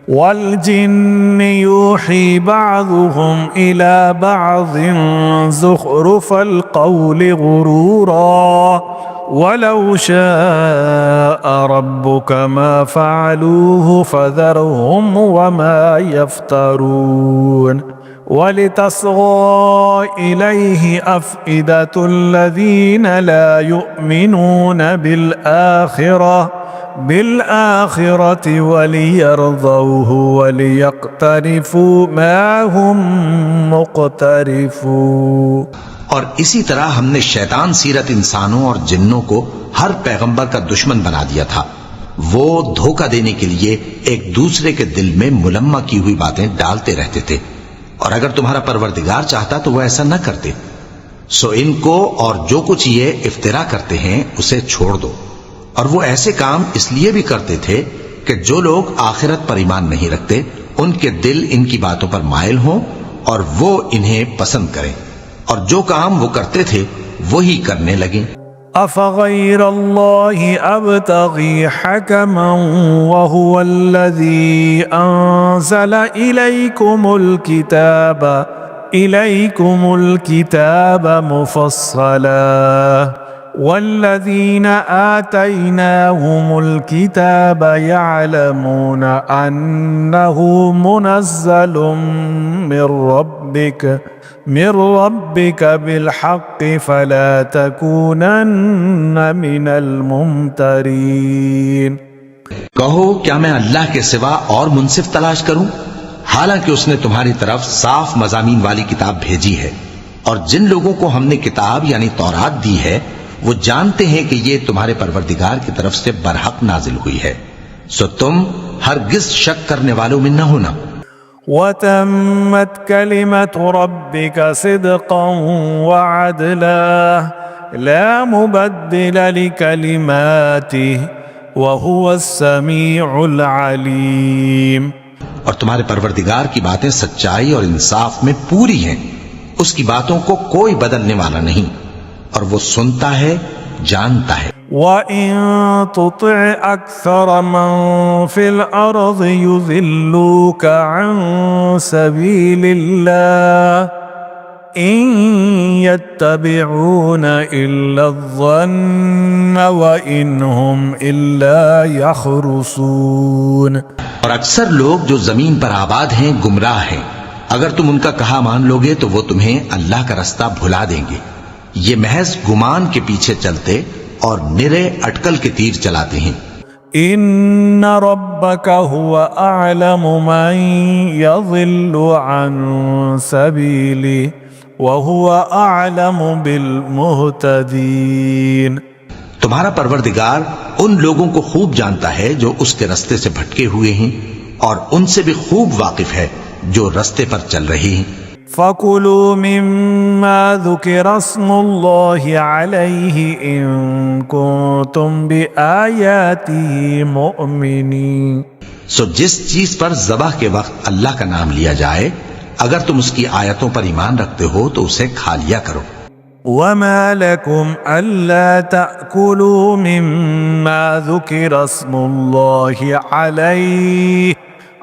A: वल जिन्न यूही बअज़ुहुम इला बअज़िन ज़ुख़रुफ़ल क़ौलि गुरूरा वलौ शाअ रब्बुक मा फ़अलूहु फ़ज़रहुम वमा यफ़्तरून वलितस्ग़ा इलैहि अफ़इदतुल्लज़ीन ला युमिनून बिलआखिरति वलियरज़ौहु वलियक़्तरिफ़ू मा हुम मुक़्तरिफ़ून।
B: और इसी तरह हमने शैतान सीरत इंसानों और जिन्नों को हर पैगंबर का दुश्मन बना दिया था। वो धोखा देने के लिए एक दूसरे के दिल में मुलम्मा की हुई बातें डालते रहते थे, और अगर तुम्हारा परवरदिगार चाहता तो वह ऐसा न करते। सो इनको और जो कुछ ये इफ्तिरा करते हैं उसे छोड़ दो। और वो ऐसे काम इसलिए भी करते थे कि जो लोग आखिरत पर ईमान नहीं रखते उनके दिल इनकी बातों पर मायल हों और वो इन्हें पसंद करें, और जो काम वो करते थे वही करने लगे।
A: अफ़ग़ैरल्लाहि अब्तग़ी हकमन वहुवल्लज़ी अंज़ल इलैकुमुल किताब मुफ़स्सला वल्लज़ीना आतैनाहुमुल किताब यअलमून अन्नहु मुनज़्ज़लुम मिर रब्बिक बिलहक़्क़ि फला तकूनन्न मिनल मुमतरीन।
B: कहो, क्या मैं अल्लाह के सिवा और मुंसिफ तलाश करूं, हालांकि उसने तुम्हारी तरफ साफ मज़ामीन वाली किताब भेजी है, और जिन लोगों को हमने किताब यानी तौरात दी है वो जानते हैं कि ये तुम्हारे परवरदिगार की तरफ से बरहक नाजिल हुई है, सो तुम हरगिज शक करने वालों में न होना।
A: वतम्मत कलिमतु रब्बिक सिद्क़न व अदला ला मुबद्दिल लिकलिमातिहि व हुवस समीउल अलीम।
B: और तुम्हारे परवरदिगार की बातें सच्चाई और इंसाफ में पूरी हैं, उसकी बातों को कोई बदलने वाला नहीं, और वो सुनता है, जानता है।
A: वइन तुतिअ अक्सर मन फिल अर्ज़ युज़िल्लूका अन सबीलिल्लाह इन यत्तबिऊन इल्ला ज़न्न व इन हुम इल्ला यख़रुसून।
B: और अक्सर लोग जो जमीन पर आबाद हैं गुमराह हैं। अगर तुम उनका कहा मान लोगे तो वो तुम्हें अल्लाह का रास्ता भुला देंगे। ये महज गुमान के पीछे चलते और निरे अटकल के तीर चलाते हैं।
A: इन्न रब्बका हुवा अअलमु मन यज़िल्लु अन सबीली व हुवा अअलमु बिल मुहतदीन।
B: तुम्हारा परवरदिगार उन लोगों को खूब जानता है जो उसके रास्ते से भटके हुए हैं और उनसे भी खूब वाकिफ है जो रास्ते पर चल रहे हैं।
A: फकुलू मिम्मा ज़ुकिरा स्मुल्लाहि अलैहि इन कुंतुम बिआयातिही मुअमिनीन।
B: सो जिस चीज पर ज़बह के वक्त अल्लाह का नाम लिया जाए, अगर तुम उसकी आयतों पर ईमान रखते हो तो उसे खा लिया करो।
A: वमा लकुम अल्ला तअकुलू मिम्मा ज़ुकिरा स्मुल्लाहि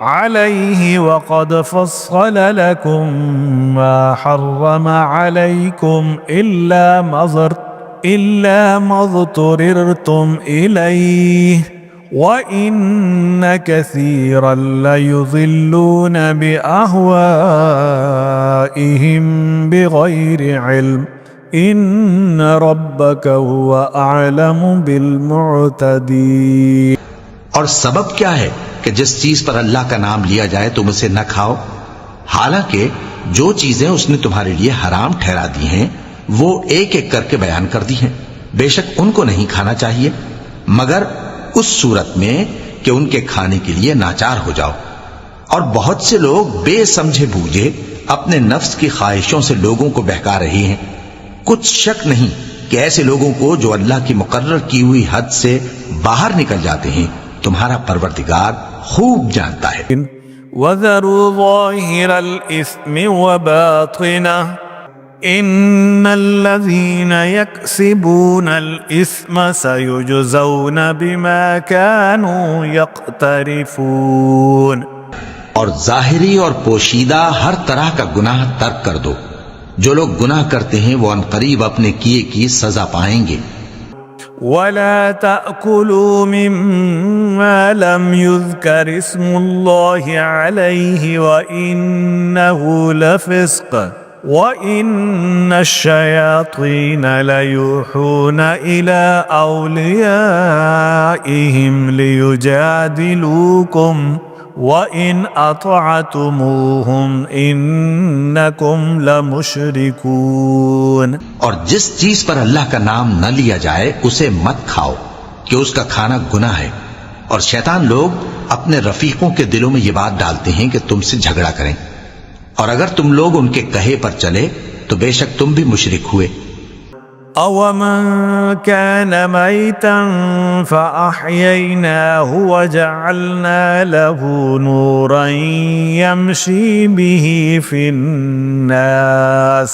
A: अलैहि वक़द फ़स्सल लकुम मा हर्रम अलैकुम इल्ला मज़्तुरिरतुम इलैहि व इन्न कसीरन लयुज़िल्लून बिअहवाइहिम बिग़ैरि इल्म इन्न रब्बका हुवा अअलमु बिल मुअतदीन।
B: और सबब क्या है कि जिस चीज पर अल्लाह का नाम लिया जाए तुम उसे न खाओ, हालांकि जो चीजें उसने तुम्हारे लिए हराम ठहरा दी हैं वो एक एक करके बयान कर दी हैं। बेशक उनको नहीं खाना चाहिए मगर उस सूरत में कि उनके खाने के लिए नाचार हो जाओ। और बहुत से लोग बेसमझे बूझे अपने नफ्स की ख्वाहिशों से लोगों को बहका रहे हैं। कुछ शक नहीं कि ऐसे लोगों को जो अल्लाह की मुकर्रर की हुई हद से बाहर निकल जाते हैं तुम्हारा परवरदिगार खूब जानता है।
A: वज़रू ज़ाहिरल इस्मि व बातिनह इन्नल्लज़ीना यक्सिबूनल इस्म सयुजज़ौन बिमा कानू यक़्तरिफून।
B: और जाहिरी और पोशीदा हर तरह का गुनाह तर्क कर दो। जो लोग गुनाह करते हैं वो अनकरीब अपने किए की सजा पाएंगे।
A: वला तअकुलू मिम्मा लम युज़कर इस्मुल्लाहि अलैहि व इन्नहु लफ़िस्क़ व इन्नश्शयातीन लयूहून इला औलियाइहिम लियुजादिलूकुम व इन अतअतमुहुम इन्नकुम लमुशरिकून।
B: और जिस चीज पर अल्लाह का नाम न लिया जाए उसे मत खाओ कि उसका खाना गुनाह है। और शैतान लोग अपने रफीकों के दिलों में ये बात डालते हैं कि तुमसे झगड़ा करें, और अगर तुम लोग उनके कहे पर चले तो बेशक तुम भी मुशरिक हुए।
A: अवमन कान मैतन फ़अह्यैनाहु वजअलना लहू नूरन यमशी बिही फिन्नास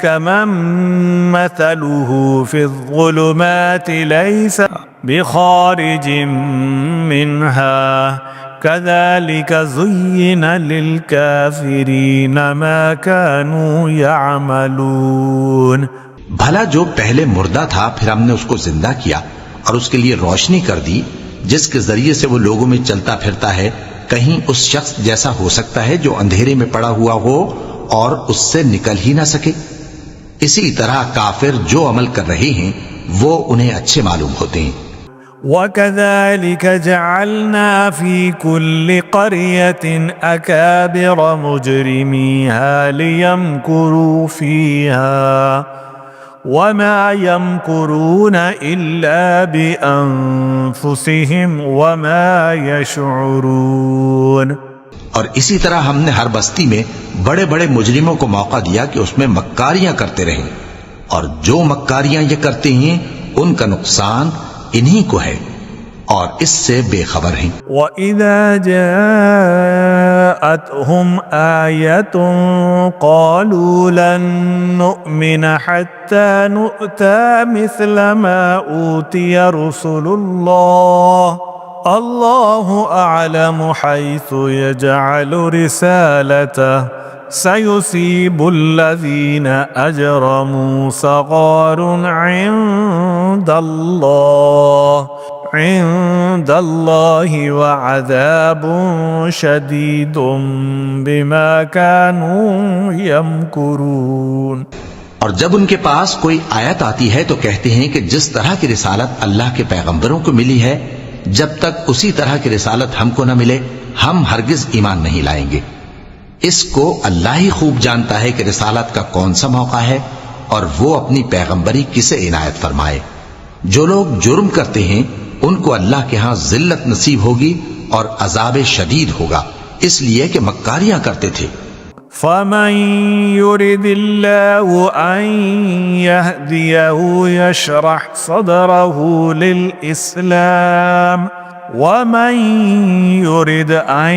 A: कमन मथलुहु फिज़्ज़ुलुमाति लैसा बिखारिजिम मिन्हा कज़ालिक ज़ुय्यिन लिलकाफ़िरीन मा कानू यअमलून।
B: भला जो पहले मुर्दा था फिर हमने उसको जिंदा किया और उसके लिए रोशनी कर दी जिसके जरिए से वो लोगों में चलता फिरता है, कहीं उस शख्स जैसा हो सकता है जो अंधेरे में पड़ा हुआ हो और उससे निकल ही ना सके। इसी तरह काफिर जो अमल कर रहे हैं वो उन्हें अच्छे मालूम होते हैं।
A: वकज़ालिक जअलना फी कुल्लि क़रयतिन अकाबिर मुजरिमीहा लियमकुरू फीहा वमा यमकुरून इल्ला बिअन्फुसिहिम वमा यशऊरून।
B: और इसी तरह हमने हर बस्ती में बड़े बड़े मुजरिमों को मौका दिया कि उसमें मक्कारियां करते रहें, और जो मक्कारियां ये करते हैं उनका नुकसान इन्हीं को है और इससे बेखबर हैं।
A: वइज़ा जाअतहुम आयतुन क़ालू लन नुअमिन हत्ता नुअता मिस्ल मा ऊतिया रुसुलुल्लाह अल्लाहु अअलमु हैसु यजअलु रिसालतह सयुसीबु अल्लज़ीन अजरमू सग़ारुन इंदल्लाहि व अज़ाबुन शदीदुन बिमा कानू यमकुरून।
B: और जब उनके पास कोई आयत आती है तो कहते हैं कि जिस तरह की रिसालत अल्लाह के पैगंबरों को मिली है, जब तक उसी तरह की रिसालत हमको न मिले हम हरगिज ईमान नहीं लाएंगे। इसको अल्लाह ही खूब जानता है कि रिसालत का कौन सा मौका है और वो अपनी पैगंबरी किसे इनायत फरमाए। जो लोग जुर्म करते हैं उनको अल्लाह के यहां जिल्लत नसीब होगी और अजाब शदीद होगा, इसलिए कि मक्कारियां करते थे।
A: फमन युरिदिल्लाहु अन यहदियहु यशरह सदरहु लिल इस्लाम वमन युरिद अन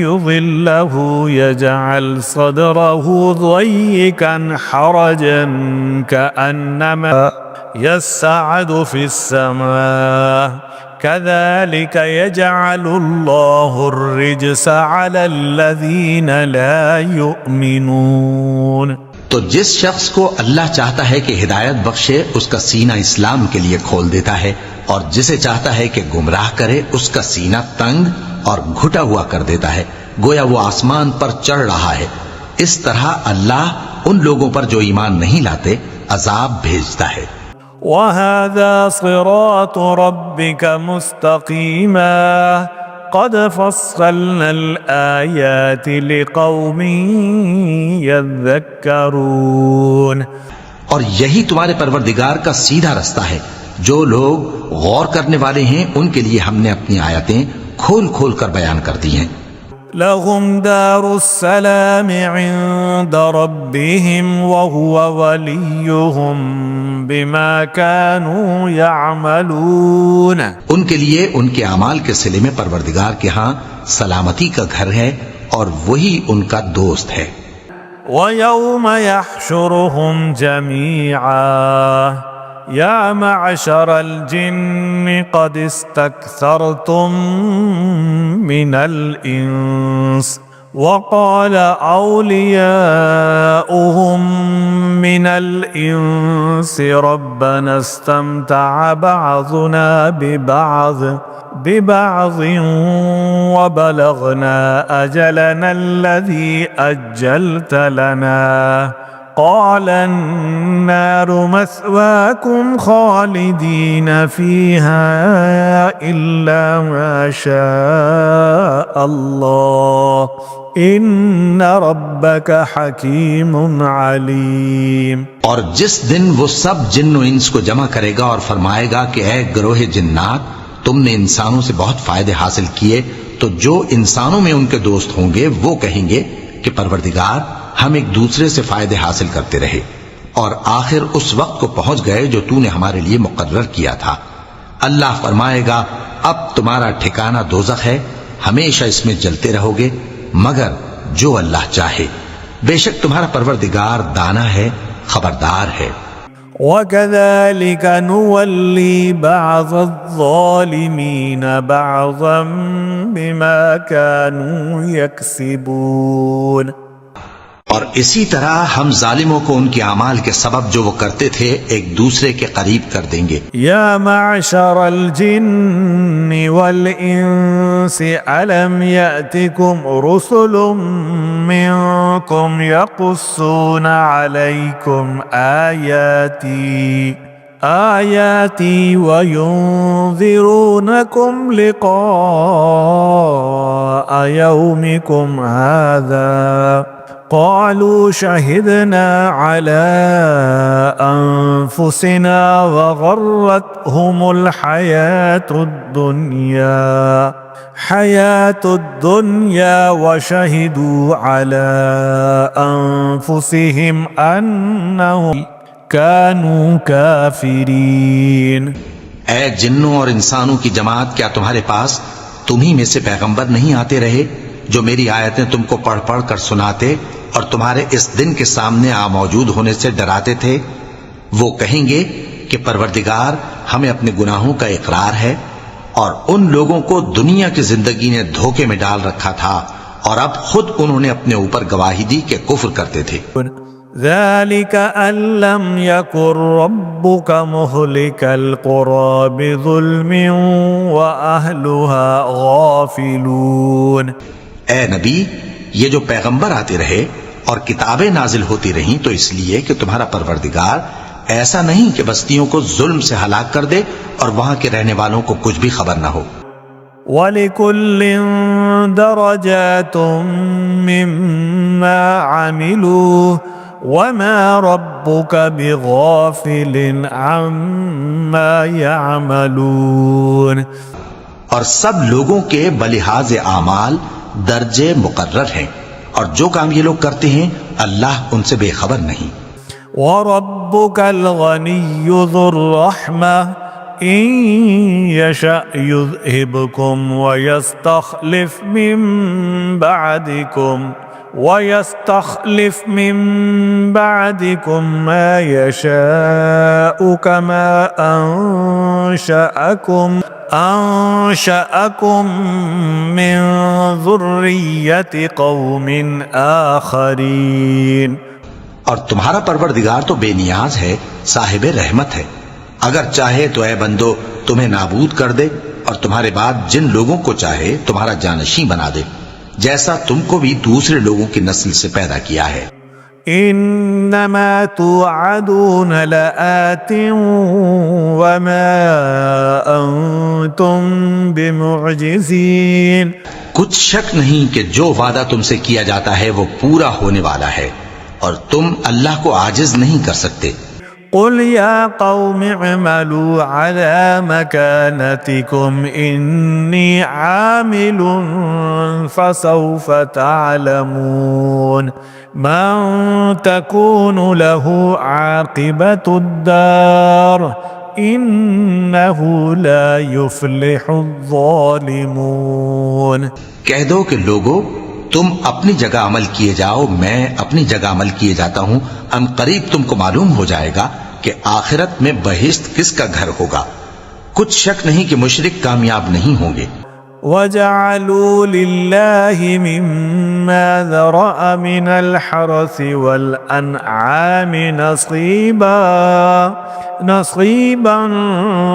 A: युज़िल्लहु यजअल सदरहु ज़य्यिकन हरजन कअन्नमा यस्अदु फिस समा कज़ालिक यजअलुल्लाहु अर्रिज्स अलल्लज़ीन ला युमिनून।
B: तो जिस शख्स को अल्लाह चाहता है कि हिदायत बख्शे उसका सीना इस्लाम के लिए खोल देता है, और जिसे चाहता है कि गुमराह करे उसका सीना तंग और घुटा हुआ कर देता है, गोया वो आसमान पर चढ़ रहा है। इस तरह अल्लाह उन लोगों पर जो ईमान नहीं लाते अजाब भेजता है।
A: वहाज़ा सिरात रब्बिक मुस्तक़ीमा क़द फ़स्सलनल आयाति लिक़ौमिन यज़्ज़क्करून।
B: और यही तुम्हारे परवरदिगार का सीधा रास्ता है, जो लोग गौर करने वाले हैं उनके लिए हमने अपनी आयतें खोल खोल कर बयान कर दी हैं।
A: लहुम दारुस्सलाम इंद रब्बिहिम व हुवा वलियुहुम बिमा कानू यअमलून।
B: उनके लिए उनके अमाल के सिले में परवरदिगार के यहाँ सलामती का घर है और वही उनका दोस्त है।
A: व यौम यहशुरुहुम जमीआ या मअशरल जिन्न क़द इस्तक्सरतुम मिनल इंस वक़ाल औलियाउहुम मिनल इंस रब्बना इस्तमतअ बअज़ुना बिबअज़िन व बलगना अजलना अल्लज़ी अज्जलत लना क़ाल अन्नारु मस्वाकुम ख़ालिदीन फ़ीहा इल्ला मा शाअ अल्लाह इन्न रब्बक हकीमुन अलीम।
B: और जिस दिन वो सब जिन्न और इंस को जमा करेगा और फरमाएगा कि ऐ ग्रोहे जिन्नात, तुमने इंसानों से बहुत फायदे हासिल किए, तो जो इंसानों में उनके दोस्त होंगे वो कहेंगे कि परवरदिगार हम एक दूसरे से फायदे हासिल करते रहे और आखिर उस वक्त को पहुंच गए जो तूने हमारे लिए मुकर्रर किया था। अल्लाह फरमाएगा अब तुम्हारा ठिकाना दोज़ख है, हमेशा इसमें जलते रहोगे मगर जो अल्लाह चाहे। बेशक तुम्हारा परवरदिगार दाना है, खबरदार है।
A: वकज़ालिक नुवल्ली बअज़-ज़ालिमीन बअज़न बिमा कानू यक्सिबून।
B: और इसी तरह हम जालिमों को उनके अमाल के सबब जो वो करते थे एक दूसरे के करीब कर देंगे।
A: या मअशरल जिन्नि वल इंसि अलम यातिकुम रुसुलुम मिनकुम यक़ुस्सूना अलैकुम आयाती व युनज़िरूनकुम लिक़ाअ यौमिकुम हाज़ा क़ालू शहिदना अला अनफुसिना व गर्रतहुमुल हयातुद दुनिया व शहिदू अला अनफुसिहिम अन्नहुम कानू काफिरीन।
B: ऐ जिन्नों और इंसानों की जमात, क्या तुम्हारे पास तुम्ही में से पैगंबर नहीं आते रहे जो मेरी आयतें तुमको पढ़ पढ़ कर सुनाते और तुम्हारे इस दिन के सामने आ मौजूद होने से डराते थे? वो कहेंगे कि परवरदिगार हमें अपने गुनाहों का इकरार है और उन लोगों को दुनिया की जिंदगी ने धोखे में डाल रखा था और अब खुद उन्होंने अपने ऊपर गवाही दी कि कुफ्र करते थे।
A: ذلك أن لم يكن ربك مهلك القرى بظلم وأهلها غافلون।
B: ए नबी, ये जो पैगंबर आते रहे और किताबें नाजिल होती रहीं तो इसलिए कि तुम्हारा परवरदिगार ऐसा नहीं कि बस्तियों को जुल्म से हलाक कर दे और वहां के रहने वालों को कुछ भी खबर ना हो।
A: वलिकुल्लिन दरजातुम मिम्मा अमिलू वमा रब्बुका बिगाफिलिन अम्मा यअमलून।
B: और सब लोगों के बलिहाज आमाल दर्जे मुकर्रर हैं और जो काम ये लोग करते हैं अल्लाह उनसे बेखबर नहीं।
A: वरब्बुकल गनिय्यु ज़ुर रहमा इन यशा युज़हिबकुम वयस्तखलिफ मिन बादिकुम मा यशाउ कमा अंशअकुम मिन ज़ुर्रिय्यति कौमिन आखरीन।
B: और तुम्हारा परवरदिगार तो बेनियाज है, साहिब रहमत है। अगर चाहे तो ए बंदो तुम्हें नाबूद कर दे और तुम्हारे बाद जिन लोगों को चाहे तुम्हारा जानशी बना दे, जैसा तुमको भी दूसरे लोगों की नस्ल से पैदा किया है।
A: इन्नमा तुअदून लआतिन वमा अंतुम बिमुअजिजीन।
B: कुछ शक नहीं कि जो वादा तुमसे किया जाता है वो पूरा होने वाला है और तुम अल्लाह को आजिज नहीं कर सकते।
A: कुल या कौमि अमलू अला मकानतिकुम इन्नी आमिलुन फसौफ तअलमून मन तकूनु लहू आक़िबतुद्दार इन्नहु ला युफ्लिहुज़ ज़ालिमून।
B: कह दो कि लोगो तुम अपनी जगह अमल किए जाओ, मैं अपनी जगह अमल किए जाता हूं। अनकरीब तुमको मालूम हो जाएगा कि आखिरत में बहिश्त किसका घर होगा। कुछ शक नहीं कि मुशरिक कामयाब नहीं होंगे।
A: वजअलू लिल्लाहि मिम्मा ज़रअ मिनल हरसि वल अनआमि नसीबन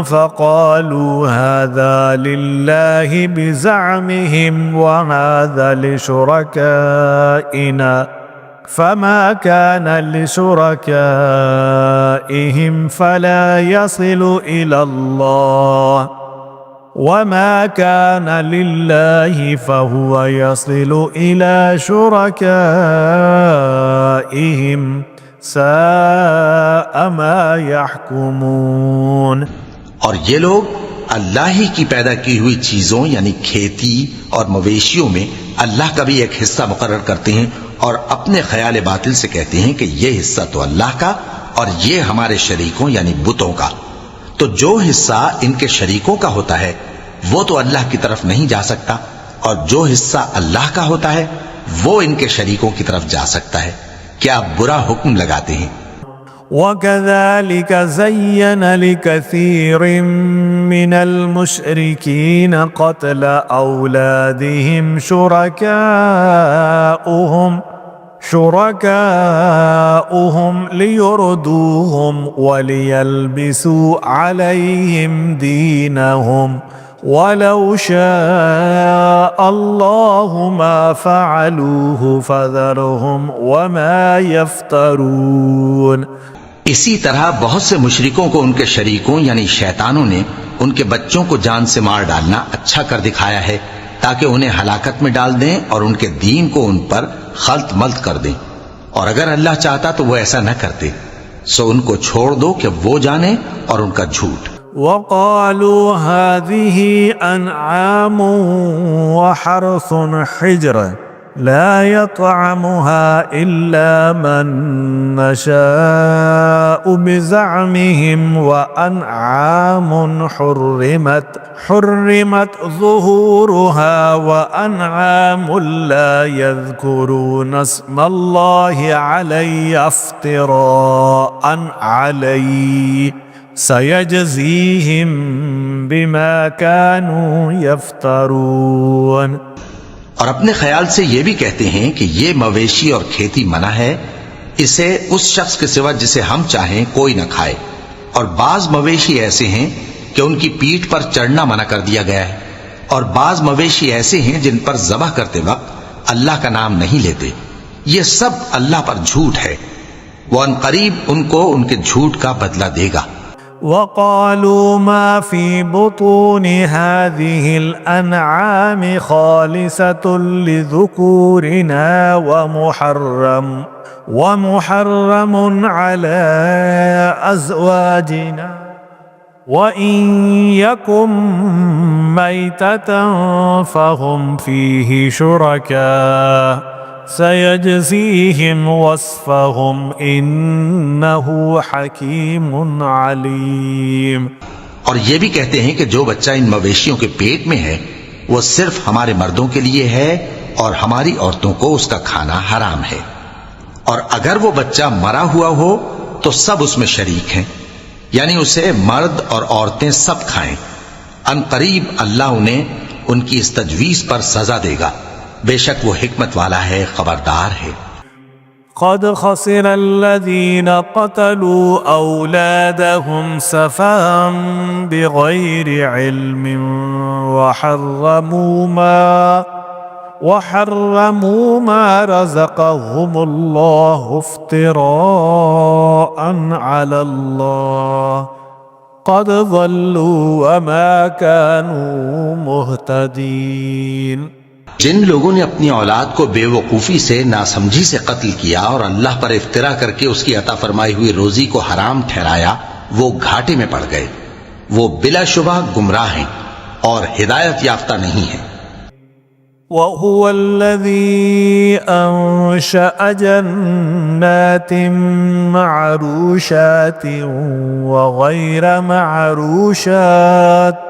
A: फ़क़ालू हाज़ा लिल्लाहि बिज़अमिहिम व हाज़ा लिशुरकाइना फमा कान लिशुरकाइहिम फला यसिलु इलल्लाह वमा कान लिल्लाहि फहुव यसिलु इला शुरकाइहिम साअ मा यहकुमून।
B: और ये लोग अल्लाह ही की पैदा की हुई चीजों यानी खेती और मवेशियों में अल्लाह का भी एक हिस्सा मुकर्रर करते हैं और अपने ख्याल बातिल से कहते हैं कि ये हिस्सा तो अल्लाह का और ये हमारे शरीकों यानी बुतों का। तो जो हिस्सा इनके शरीकों का होता है वो तो अल्लाह की तरफ नहीं जा सकता और जो हिस्सा अल्लाह का होता है वो इनके शरीकों की तरफ जा सकता है। क्या बुरा हुक्म लगाते हैं।
A: वकज़ालिक ज़य्यन लिकसीरिन मिनल मुशरिकीन क़त्ल औलादिहिम शुरकाउहुम लियुरदूहुम वलियल्बिसू अलैहिम दीनहुम वलौ शाअ अल्लाहु मा फ़अलूहु फ़ज़रहुम वमा यफ़्तरून।
B: इसी तरह बहुत से मुशरिकों को उनके शरीकों यानी शैतानों ने उनके बच्चों को जान से मार डालना अच्छा कर दिखाया है ताकि उन्हें हलाकत में डाल दें और उनके दीन को उन पर खल्त मल्त कर दें। और अगर अल्लाह चाहता तो वो ऐसा न करते। सो उनको छोड़ दो कि वो जाने और उनका झूठ।
A: वक़ालू हाज़िही अनआमु व हर्सुन हिज्र ला यतअमुहा इल्ला मन नशाउ बिज़अमिहिम व अनआमुन हुर्रिमत ज़ुहूरुहा व अनआमुन ला यज़कुरून अस्मल्लाहि अलैहा इफ्तिराअन अलैहि सयजज़ीहिम बिमा कानू यफ्तरून।
B: और अपने ख्याल से ये भी कहते हैं कि ये मवेशी और खेती मना है, इसे उस शख्स के सिवा जिसे हम चाहें कोई न खाए। और बाज मवेशी ऐसे हैं कि उनकी पीठ पर चढ़ना मना कर दिया गया है, और बाज मवेशी ऐसे हैं जिन पर ज़बह करते वक्त अल्लाह का नाम नहीं लेते। ये सब अल्लाह पर झूठ है, वो अनकरीब उनको उनके झूठ का बदला देगा।
A: वक़ालू मा फ़ी बुतूनि हाज़िहिल अनआमि ख़ालिसतुन लिज़ुकूरिना व मुहर्रमुन अला अज़वाजिना व इन यकुम मैततन फ़हुम फ़ीहि शुरका सयजज़ीहिम वस्फ़हुम इन्नहु हकीमुन अलीम।
B: और ये भी कहते हैं कि जो बच्चा इन मवेशियों के पेट में है वो सिर्फ हमारे मर्दों के लिए है और हमारी औरतों को उसका खाना हराम है, और अगर वो बच्चा मरा हुआ हो तो सब उसमें शरीक हैं, यानी उसे मर्द और औरतें सब खाएं। अनकरीब अल्लाह उन्हें उनकी इस तजवीज पर सजा देगा, बेशक वो हिकमत वाला है, खबरदार है।
A: क़द ख़सिरा अल्लज़ीना क़तलू औलादहुम सफ़हन बिग़ैरि इल्मिन वहर्रमू मा रज़क़हुमुल्लाहु इफ़्तिराअन अलल्लाह क़द ज़ल्लू वमा कानू मुहतदीन।
B: जिन लोगों ने अपनी औलाद को बेवकूफी से, नासमझी से कत्ल किया और अल्लाह पर इफ्तिरा करके उसकी अता फरमाई हुई रोजी को हराम ठहराया, वो घाटे में पड़ गए। वो बिलाशुबह गुमराह हैं और हिदायत याफ्ता नहीं है।
A: वहुवल्लज़ी अंशअ जन्नातिन मअरूशातिन वग़ैर मअरूशातिन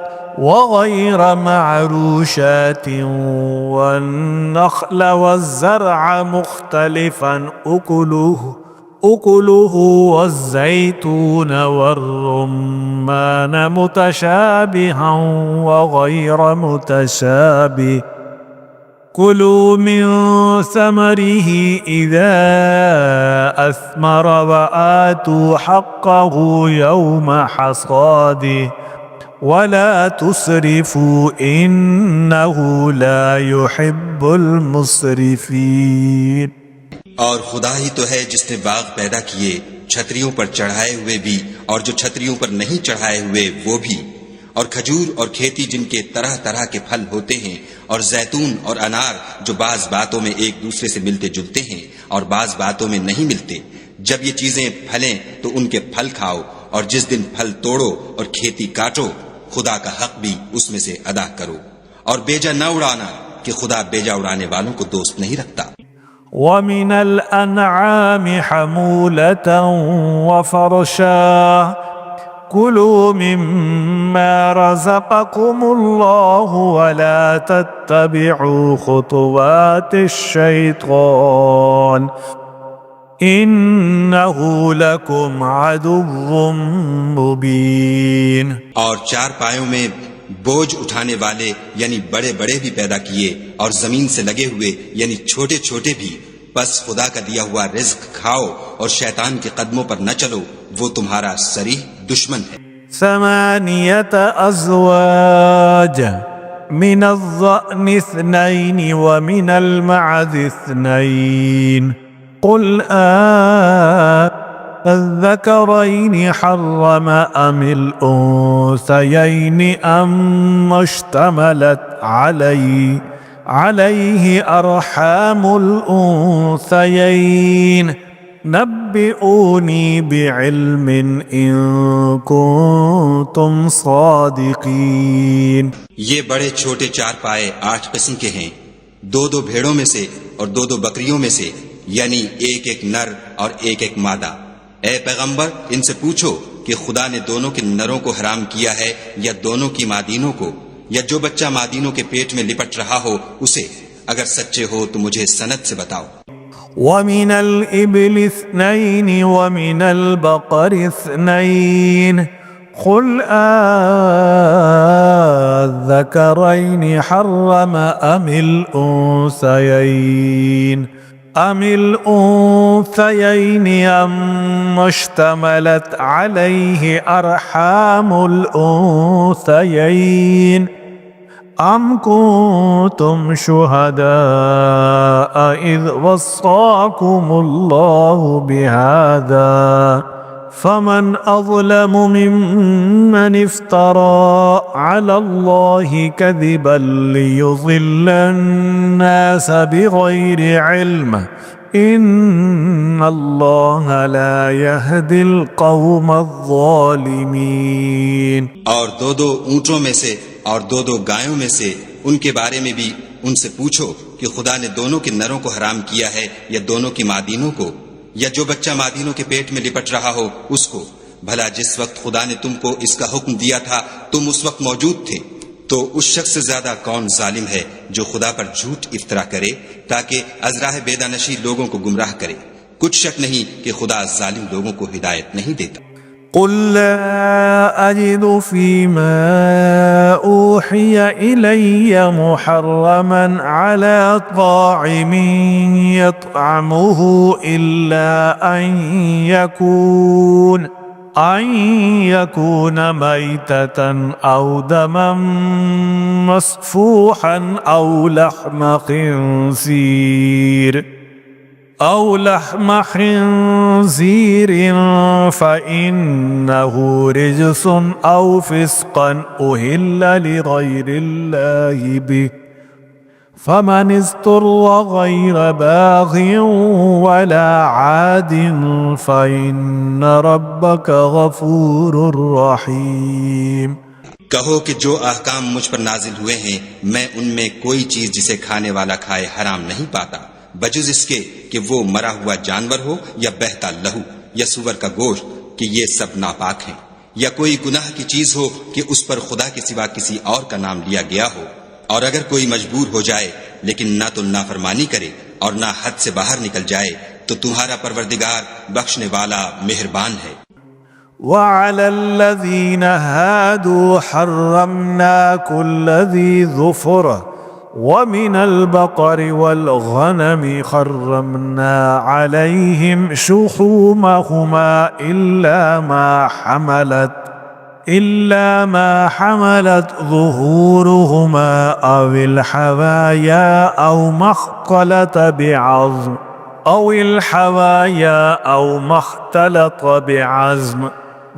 A: वन्नख़्ल वज़्ज़रअ मुख़्तलिफ़न उकुलुहु वज़्ज़ैतून वर्रुम्मान मुतशाबिहन वग़ैर मुतशाबिह कुलू मिन समरिही इज़ा अस्मर व आतू हक़्क़हु यौम हसादिह वला तुसरिफू इन्नहु ला युहिब्बुल मुसरिफीन।
C: और खुदा ही तो है जिसने बाग पैदा किए, छतरियों पर चढ़ाए हुए भी और जो छतरियों पर नहीं चढ़ाए हुए वो भी, और खजूर और खेती जिनके तरह तरह के फल होते हैं, और जैतून और अनार जो बाज बातों में एक दूसरे से मिलते जुलते हैं और बाज बातों में नहीं मिलते। जब ये चीजें फलें तो उनके फल खाओ, और जिस दिन फल तोड़ो और खेती काटो, खुदा का हक भी उसमें से अदा करो, और बेजा न उड़ाना कि खुदा बेजा उड़ाने वालों को दोस्त नहीं रखता।
A: वमिनल अनआमि हमूलतन व फरशा कुलू मिम्मा रज़क़कुमुल्लाहु वला तत्तबिउ खुतुवातिश शैतान इन्नहु लकुम अदुव्वुम मुबीन।
C: और चार पायों में बोझ उठाने वाले यानी बड़े बड़े भी पैदा किए, और जमीन से लगे हुए यानी छोटे छोटे भी। बस खुदा का दिया हुआ रिज्क खाओ और शैतान के कदमों पर न चलो, वो तुम्हारा सरीह दुश्मन है।
A: समानियत अज़वाज मिनज़्ज़अनि इस्नैन व मिनल मअज़ि इस्नैन कुल अज़्ज़करैन हर्रम अमिल उन्सयैन अम्मा इश्तमलत अलैहि अरहामुल उन्सयैन नब्बिऊनी बिइल्मिन इन कुंतुम सादिकीन।
C: ये बड़े छोटे चार पाए 8 किस्म के हैं, 2-2 भेड़ों में से और 2-2 बकरियों में से, यानी एक एक नर और एक एक मादा। ए पैगंबर, इनसे पूछो कि खुदा ने दोनों के नरों को हराम किया है या दोनों की मादीनों को, या जो बच्चा मादीनों के पेट में लिपट रहा हो उसे। अगर सच्चे हो तो मुझे सनद से बताओ।
A: वमिनल इब्लि इस्नैन वमिनल बकरि इस्नैन قل أذكرين حرم أم الأنثيين أم اشتملت عليه أرحام الأنثيين أم كنتم شهداء إذ وصاكم الله بهذا فمن أظلم ممن افترى على الله كذبا ليضل الناس بغير علم إن الله لا يهدي القوم الظالمين।
C: और दो ऊंटों में से और दो गायों में से उनके बारे में भी उनसे पूछो कि खुदा ने दोनों के नरों को हराम किया है या दोनों की मादीनों को, या जो बच्चा मादीनों के पेट में लिपट रहा हो उसको। भला जिस वक्त खुदा ने तुमको इसका हुक्म दिया था तुम उस वक्त मौजूद थे। तो उस शख्स से ज्यादा कौन जालिम है जो खुदा पर झूठ इफ्तरा करे ताकि अजराह बेदानशी लोगों को गुमराह करे। कुछ शक नहीं कि खुदा जालिम लोगों को हिदायत नहीं देता।
A: قل لا أجد فيما أوحي إلي محرما على طاعم يطعمه إلا أن يكون ميتة أو دما مسفوحا أو لحم خنزير فإنه رجس أو فسقا أهل لغير الله به فمن اضطر غير باغ ولا عاد فإن ربك غفور رحيم।
C: कहो कि जो अहकाम मुझ पर नाजिल हुए हैं मैं उनमें कोई चीज जिसे खाने वाला खाए हराम नहीं पाता, बजुज इसके कि वो मरा हुआ जानवर हो या बहता लहू या सुअर का गोश्त, कि ये सब नापाक हैं। या कोई गुनाह की चीज हो कि उस पर खुदा के सिवा किसी और का नाम लिया गया हो। और अगर कोई मजबूर हो जाए लेकिन ना तो नाफरमानी करे और ना हद से बाहर निकल जाए तो तुम्हारा परवरदिगार बख्शने वाला मेहरबान है।
A: وعلى الذين هادوا حرمنا كل ذي ظفر ومن البقر والغنم حرمنا عليهم شحومهما إلا ما حملت ظهورهما أو الحوايا أو ما اختلط بعظم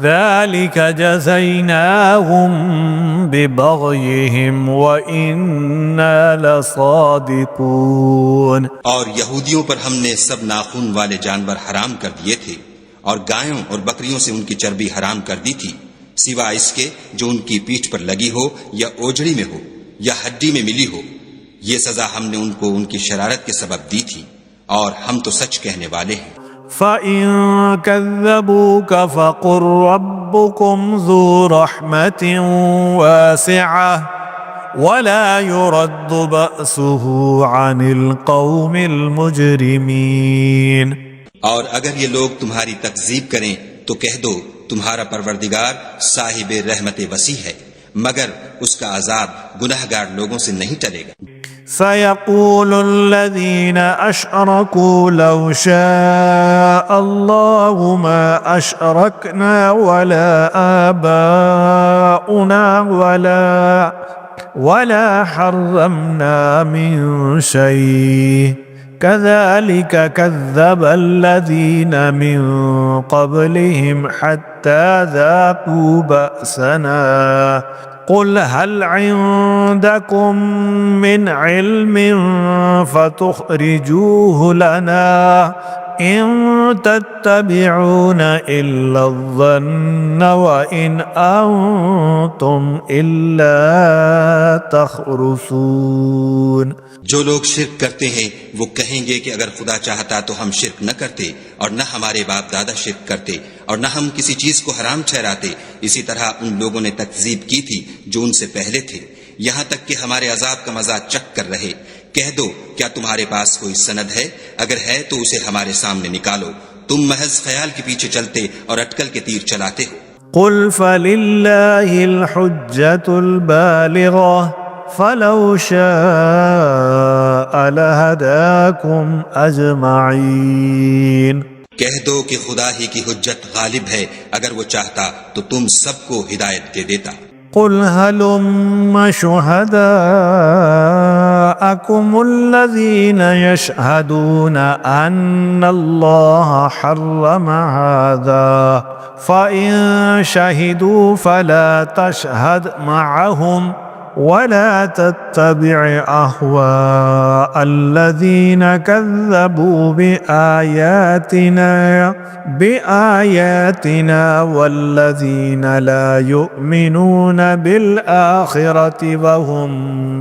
A: ذلك جزيناهم ببغيهم وإنا لصادقون।
C: और यहूदियों पर हमने सब नाखून वाले जानवर हराम कर दिए थे और गायों और बकरियों से उनकी चर्बी हराम कर दी थी, सिवा इसके जो उनकी पीठ पर लगी हो या ओजड़ी में हो या हड्डी में मिली हो। ये सजा हमने उनको उनकी शरारत के सबब दी थी और हम तो सच कहने वाले हैं।
A: فإن كذبوك فقل ربكم ذو رحمة واسعة ولا يرد بأسه عن القوم المجرمين।
C: और अगर ये लोग तुम्हारी तकजीब करें तो कह दो तुम्हारा परवरदिगार साहिब रहमत वसी है, मगर उसका अजाब गुनहगार लोगों से नहीं टलेगा।
A: سيقول الذين أشركوا لو شاء الله ما أشركنا ولا آباؤنا ولا حرمنا من شيء كذلك كذب الذين من قبلهم حتى ذاقوا بأسنا قل هل عندكم من علم فتخرجوه لنا إن تتبعون إلا الظن وإن أنتم إلا تخرصون।
C: जो लोग शिर्क करते हैं वो कहेंगे कि अगर खुदा चाहता तो हम शिर्क न करते और न हमारे बाप दादा शिर्क करते और न हम किसी चीज को हराम ठहराते। इसी तरह उन लोगों ने तकजीब की थी जो उनसे पहले थे, यहाँ तक कि हमारे अजाब का मजा चख कर रहे। कह दो क्या तुम्हारे पास कोई सनद है? अगर है तो उसे हमारे सामने निकालो। तुम महज ख्याल के पीछे चलते और अटकल के तीर चलाते हो।
A: قل فلله الحجة البالغة فلو شاء لهداكم أجمعين।
C: कह दो कि खुदा ही की हुज्जत गालिब है, अगर वो चाहता तो तुम सबको हिदायत दे देता।
A: قل هلم شهداءكم الذين يشهدون أن الله حرم هذا فإن شهدوا فلا تشهد معهم ولا تتبع أهواء الذين كذبوا بآياتنا والذين لا يؤمنون بالآخرة وهم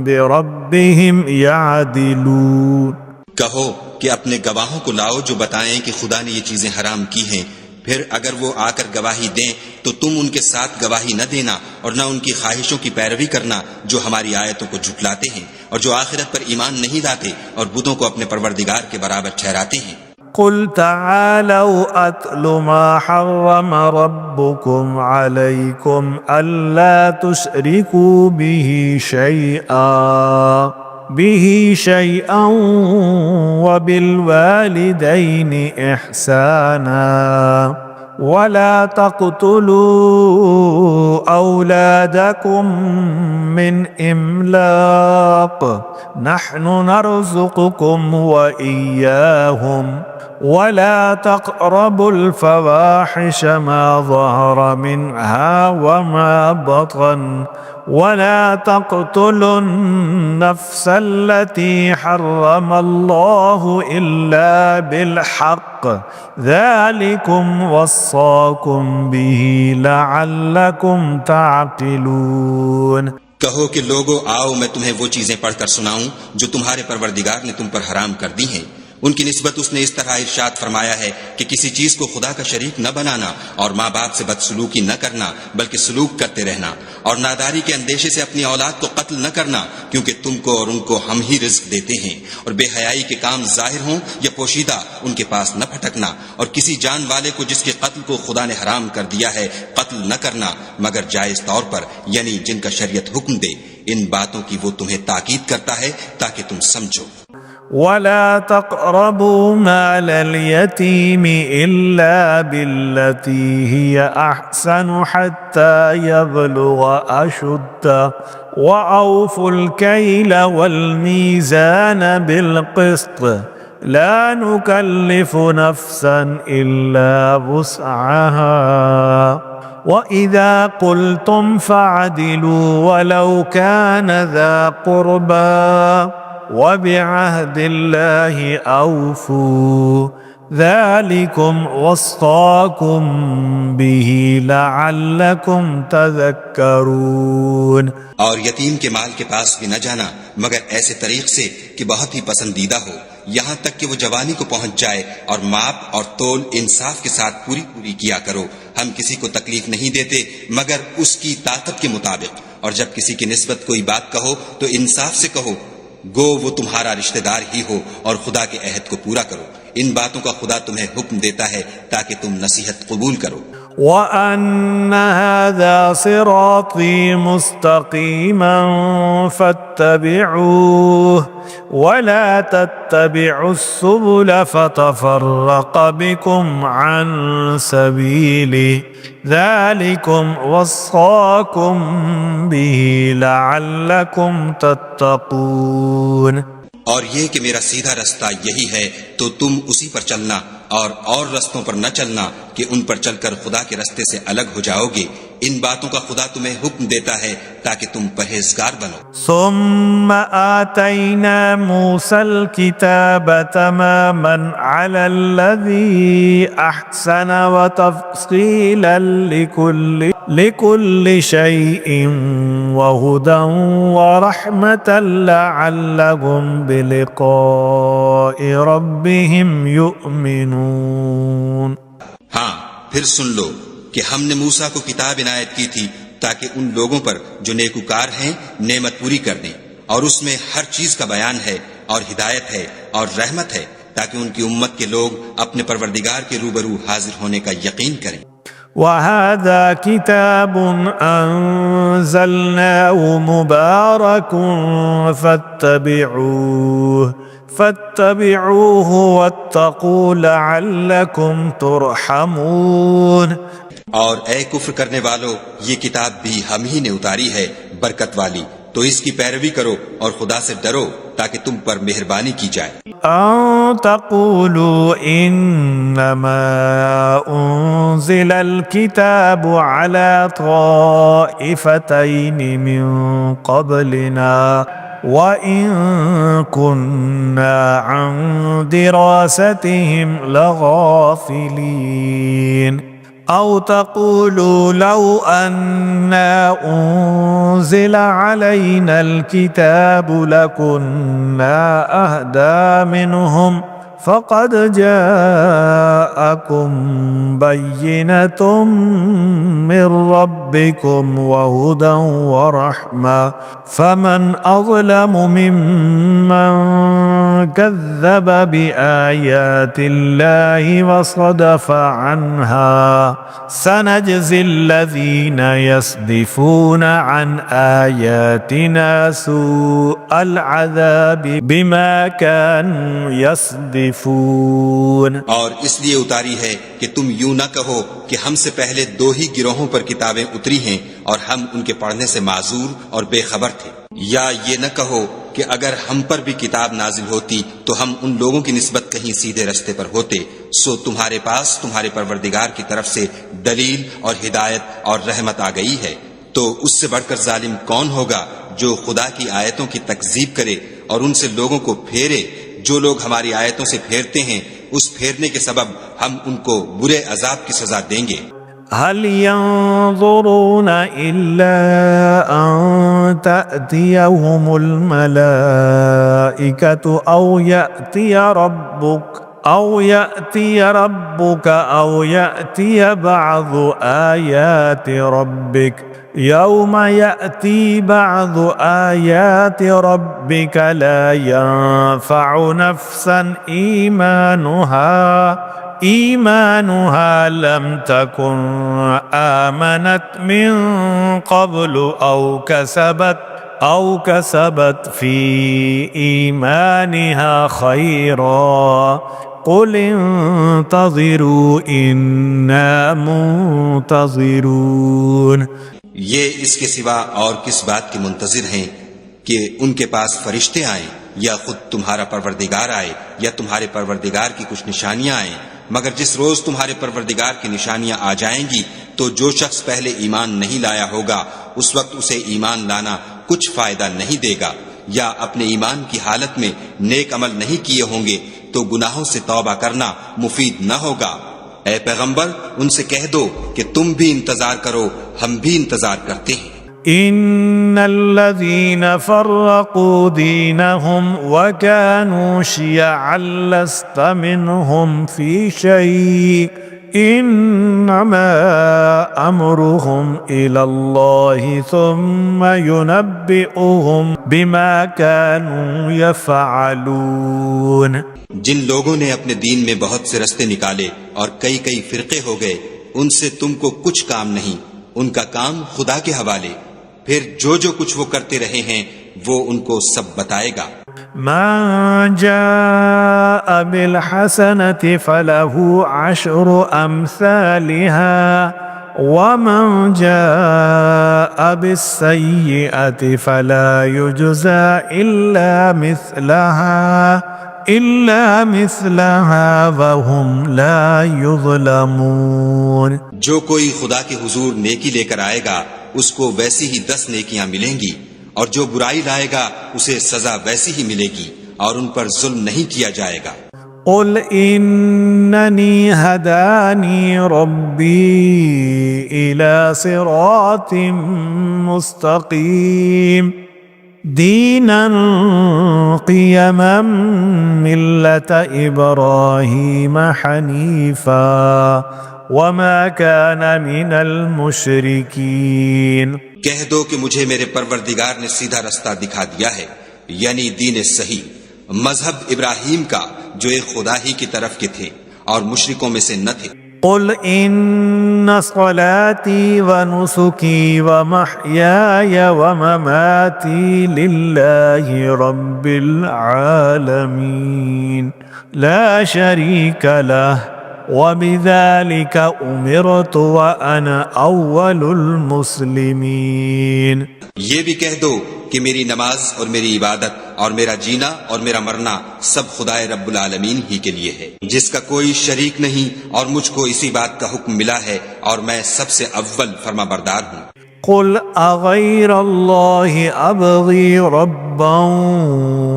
A: بربهم يعدلون।
C: कहो कि अपने गवाहों को लाओ जो बताएं कि खुदा ने ये चीजें हराम की हैं, फिर अगर वो आकर गवाही दें तो तुम उनके साथ गवाही न देना और न उनकी ख्वाहिशों की पैरवी करना जो हमारी आयतों को झुटलाते हैं और जो आखिरत पर ईमान नहीं लाते और बुतों को अपने परवरदिगार के बराबर ठहराते हैं।
A: قل تعالوا أتل ما حرم ربكم عليكم ألا تشركوا به شيئا وبالوالدين إحسانا ولا تقتلوا أولادكم من إملاق نحن نرزقكم وإياهم ولا تقربوا الفواحش ما ظهر منها وما بطن ولا تقتلوا النفس التي حرم الله إلا بالحق ذلكم وصاكم به لعلكم تعقلون।
C: कहो कि लोगों आओ मैं तुम्हें वो चीजें पढ़कर सुनाऊं जो तुम्हारे परवरदिगार ने तुम पर हराम कर दी हैं। उनकी निस्बत उसने इस तरह इरशाद फरमाया है कि किसी चीज को खुदा का शरीक न बनाना और माँ बाप से बदसलूकी न करना बल्कि सलूक करते रहना और नादारी के अंदेशे से अपनी औलाद को कत्ल न करना, क्योंकि तुमको और उनको हम ही रिज्क देते हैं। और बेहयाई के काम जाहिर हों या पोशीदा उनके पास न फटकना और किसी जान वाले को जिसके कत्ल को खुदा ने हराम कर दिया है कत्ल न करना मगर जायज तौर पर, यानी जिनका शरीयत हुक्म दे। इन बातों की वो तुम्हें ताकीद करता है ताकि तुम समझो।
A: ولا تقربوا مال اليتيم إلا بالتي هي أحسن حتى يبلغ أشده وأوفوا الكيل والميزان بالقسط لا نكلف نفسا إلا وسعها وإذا قلتم فاعدلوا ولو كان ذا قربى وبعهد الله أوفوا ذلكم وصاكم به لعلكم تذكرون।
C: और यतीम के माल के पास भी न जाना मगर ऐसे तरीक से कि बहुत ही पसंदीदा हो, यहाँ तक कि वो जवानी को पहुंच जाए, और माप और तोल इंसाफ के साथ पूरी पूरी किया करो। हम किसी को तकलीफ नहीं देते मगर उसकी ताकत के मुताबिक, और जब किसी की निस्बत कोई बात कहो तो इंसाफ से कहो, गो वो तुम्हारा रिश्तेदार ही हो, और खुदा के अहद को पूरा करो। इन बातों का खुदा तुम्हें हुक्म देता है ताकि तुम नसीहत कबूल करो।
A: وأن هذا صراطي مستقيما فاتبعوه ولا تتبعوا السبل فتفرق بكم عن سبيله ذلكم وصاكم به لعلكم تتقون।
C: और ये कि मेरा सीधा रास्ता यही है तो तुम उसी पर चलना और रास्तों पर न चलना कि उन पर चलकर खुदा के रास्ते से अलग हो जाओगे। इन बातों का खुदा तुम्हें हुक्म देता है ताकि तुम परहेजगार बनो।
A: ثم آتينا موسى الكتاب تماما على الذي أحسن وتفصيلا لكل شيء وهدى ورحمة لعلهم بلقاء ربهم يؤمنون।
C: हाँ, फिर सुन लो कि हमने मूसा को किताब इनायत की थी ताकि उन लोगों पर जो नेकुकार हैं नेमत पूरी कर दें, और उसमें हर चीज का बयान है और हिदायत है और रहमत है ताकि उनकी उम्मत के लोग अपने परवरदिगार के रूबरू हाजिर होने का यकीन करें।
A: وهذا كتاب أنزلناه مبارك فاتبعوه واتقوا لعلكم ترحمون।
C: और ए कुफ्र करने वालों, ये किताब भी हम ही ने उतारी है बरकत वाली, तो इसकी पैरवी करो और खुदा से डरो ताकि तुम पर मेहरबानी की जाए।
A: أن تقولوا إنما أنزل الكتاب على طائفتين من قبلنا وإن كنا عن دراستهم لغافلين أو تقولوا لو أنا أنزل علينا الكتاب لكنا أهدى منهم فقد جاءكم بينة من ربكم وهدى ورحمة فمن أظلم ممن كذب بآيات الله وصدف عنها سنجزي الذين يصدفون عن آياتنا سوء العذاب بما كانوا يصدفون।
C: और इसलिए उतारी है कि तुम यूं न कहो कि हमसे पहले दो ही गिरोहों पर किताबें उतरी हैं और हम उनके पढ़ने से माजूर और बेखबर थे, या ये न कहो कि अगर हम पर भी किताब नाजिल होती तो हम उन लोगों की निस्बत कहीं सीधे रास्ते पर होते। सो तुम्हारे पास तुम्हारे परवरदिगार की तरफ से दलील और हिदायत और रहमत आ गई है, तो उससे बढ़कर जालिम कौन होगा जो खुदा की आयतों की तकजीब करे और उनसे लोगों को फेरे। जो लोग हमारी आयतों से फेरते हैं, उस फेरने के सबब हम उनको बुरे अजाब की सजा देंगे।
A: هل ينظرون إلا أن تأتيهم الملائكة أو يأتي ربك أو يأتي بعض آيات ربك يوم يأتي بعض آيات ربك لا ينفع نفسا إيمانها لم تكن آمنت من قبل أو كسبت في إيمانها خيرا قل انتظروا إنا منتظرون।
C: ये इसके सिवा और किस बात के मुंतजिर हैं कि उनके पास फरिश्ते आए या खुद तुम्हारा परवरदिगार आए या तुम्हारे परवरदिगार की कुछ निशानियां आए, मगर जिस रोज तुम्हारे परवरदिगार की निशानियां आ जाएंगी तो जो शख्स पहले ईमान नहीं लाया होगा उस वक्त उसे ईमान लाना कुछ फायदा नहीं देगा, या अपने ईमान की हालत में नेक अमल नहीं किए होंगे तो गुनाहों से तौबा करना मुफीद न होगा। ऐ पैगंबर, उनसे कह दो कि तुम भी इंतजार करो, हम भी इंतजार करते हैं।
A: إن الذين فرقوا دينهم وكانوا شيعا لست منهم في شيء إنما أمرهم إلى الله ثم ينبئهم بما كانوا يفعلون।
C: जिन लोगों ने अपने दीन में बहुत से रास्ते निकाले और कई कई फिरके हो गए, उनसे तुमको कुछ काम नहीं, उनका काम खुदा के हवाले, फिर जो जो कुछ वो करते रहे हैं वो उनको सब बताएगा।
A: من جاء بالحسنة فله 10 أمثالها ومن جاء بالسيئة فلا يجزى إلا مثلها وهم لا يظلمون।
C: जो कोई खुदा के हुजूर नेकी लेकर आएगा उसको वैसी ही 10 नेकियां मिलेंगी, और जो बुराई लाएगा उसे सजा वैसी ही मिलेगी और उन पर जुल्म नहीं किया जाएगा।
A: قل إنني هداني ربي إلى صراط مستقيم دينا قيما ملة إبراهيم حنيفا وما كان من المشركين।
C: कह दो कि मुझे मेरे परवरदिगार ने सीधा रास्ता दिखा दिया है, यानी दीन सही, मजहब इब्राहिम का, जो एक खुदा ही की तरफ के थे और मुशरिकों में से न थे।
A: قل إن صلاتي ونسكي ومحياي ومماتي لله رب العالمين لا شريك له وبذلك أمرت وأنا أول المسلمين.
C: ये भी कह दो कि मेरी नमाज और मेरी इबादत और मेरा जीना और मेरा मरना सब खुदाए रब्बुल आलमीन ही के लिए है, जिसका कोई शरीक नहीं, और मुझको इसी बात का हुक्म मिला है और मैं सबसे अव्वल फरमाबरदार हूँ.
A: قل أغير الله أبغي ربا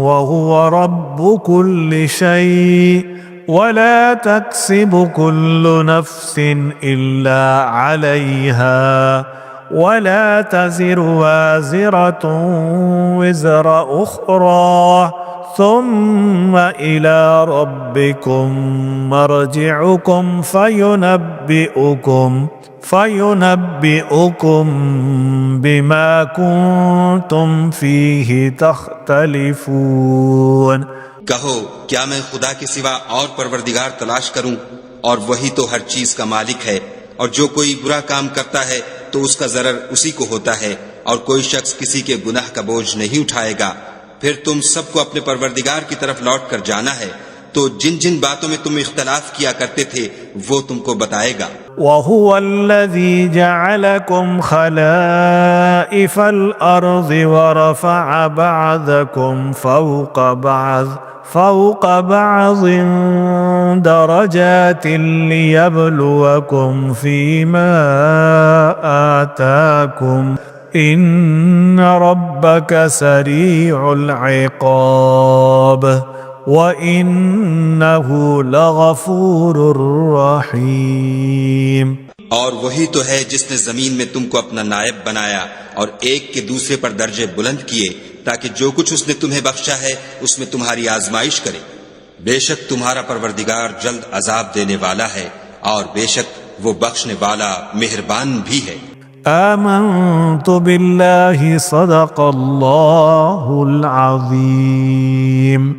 A: وهو رب كل شيء ولا تكسب كل نفس إلا عليها ولا تزر وازرة وزر أخرى ثم إلى ربكم مرجعكم فينبئكم بما كنتم فيه تختلفون.
C: कहो, क्या मैं खुदा के सिवा और परवरदिगार तलाश करूं, और वही तो हर चीज का मालिक है, और जो कोई बुरा काम करता है तो उसका जरर उसी को होता है, और कोई शख्स किसी के गुनाह का बोझ नहीं उठाएगा. फिर तुम सबको अपने परवरदिगार की तरफ लौट कर जाना है, तो जिन जिन बातों में तुम इख्तलाफ किया करते थे वो तुमको बताएगा.
A: وهو الذي جعلكم خلائف الأرض ورفع بعضكم فوق بعض درجات ليبلوكم فيما آتاكم إن ربك سريع العقاب وإنه لغفور رحيم.
C: और वही तो है जिसने जमीन में तुमको अपना नायब बनाया और एक के दूसरे पर दर्जे बुलंद किए, ताकि जो कुछ उसने तुम्हें बख्शा है उसमें तुम्हारी आजमाइश करे. बेशक तुम्हारा परवरदिगार जल्द अजाब देने वाला है, और बेशक वो बख्शने वाला मेहरबान भी है.
A: آمنت بالله صدق الله العظيم.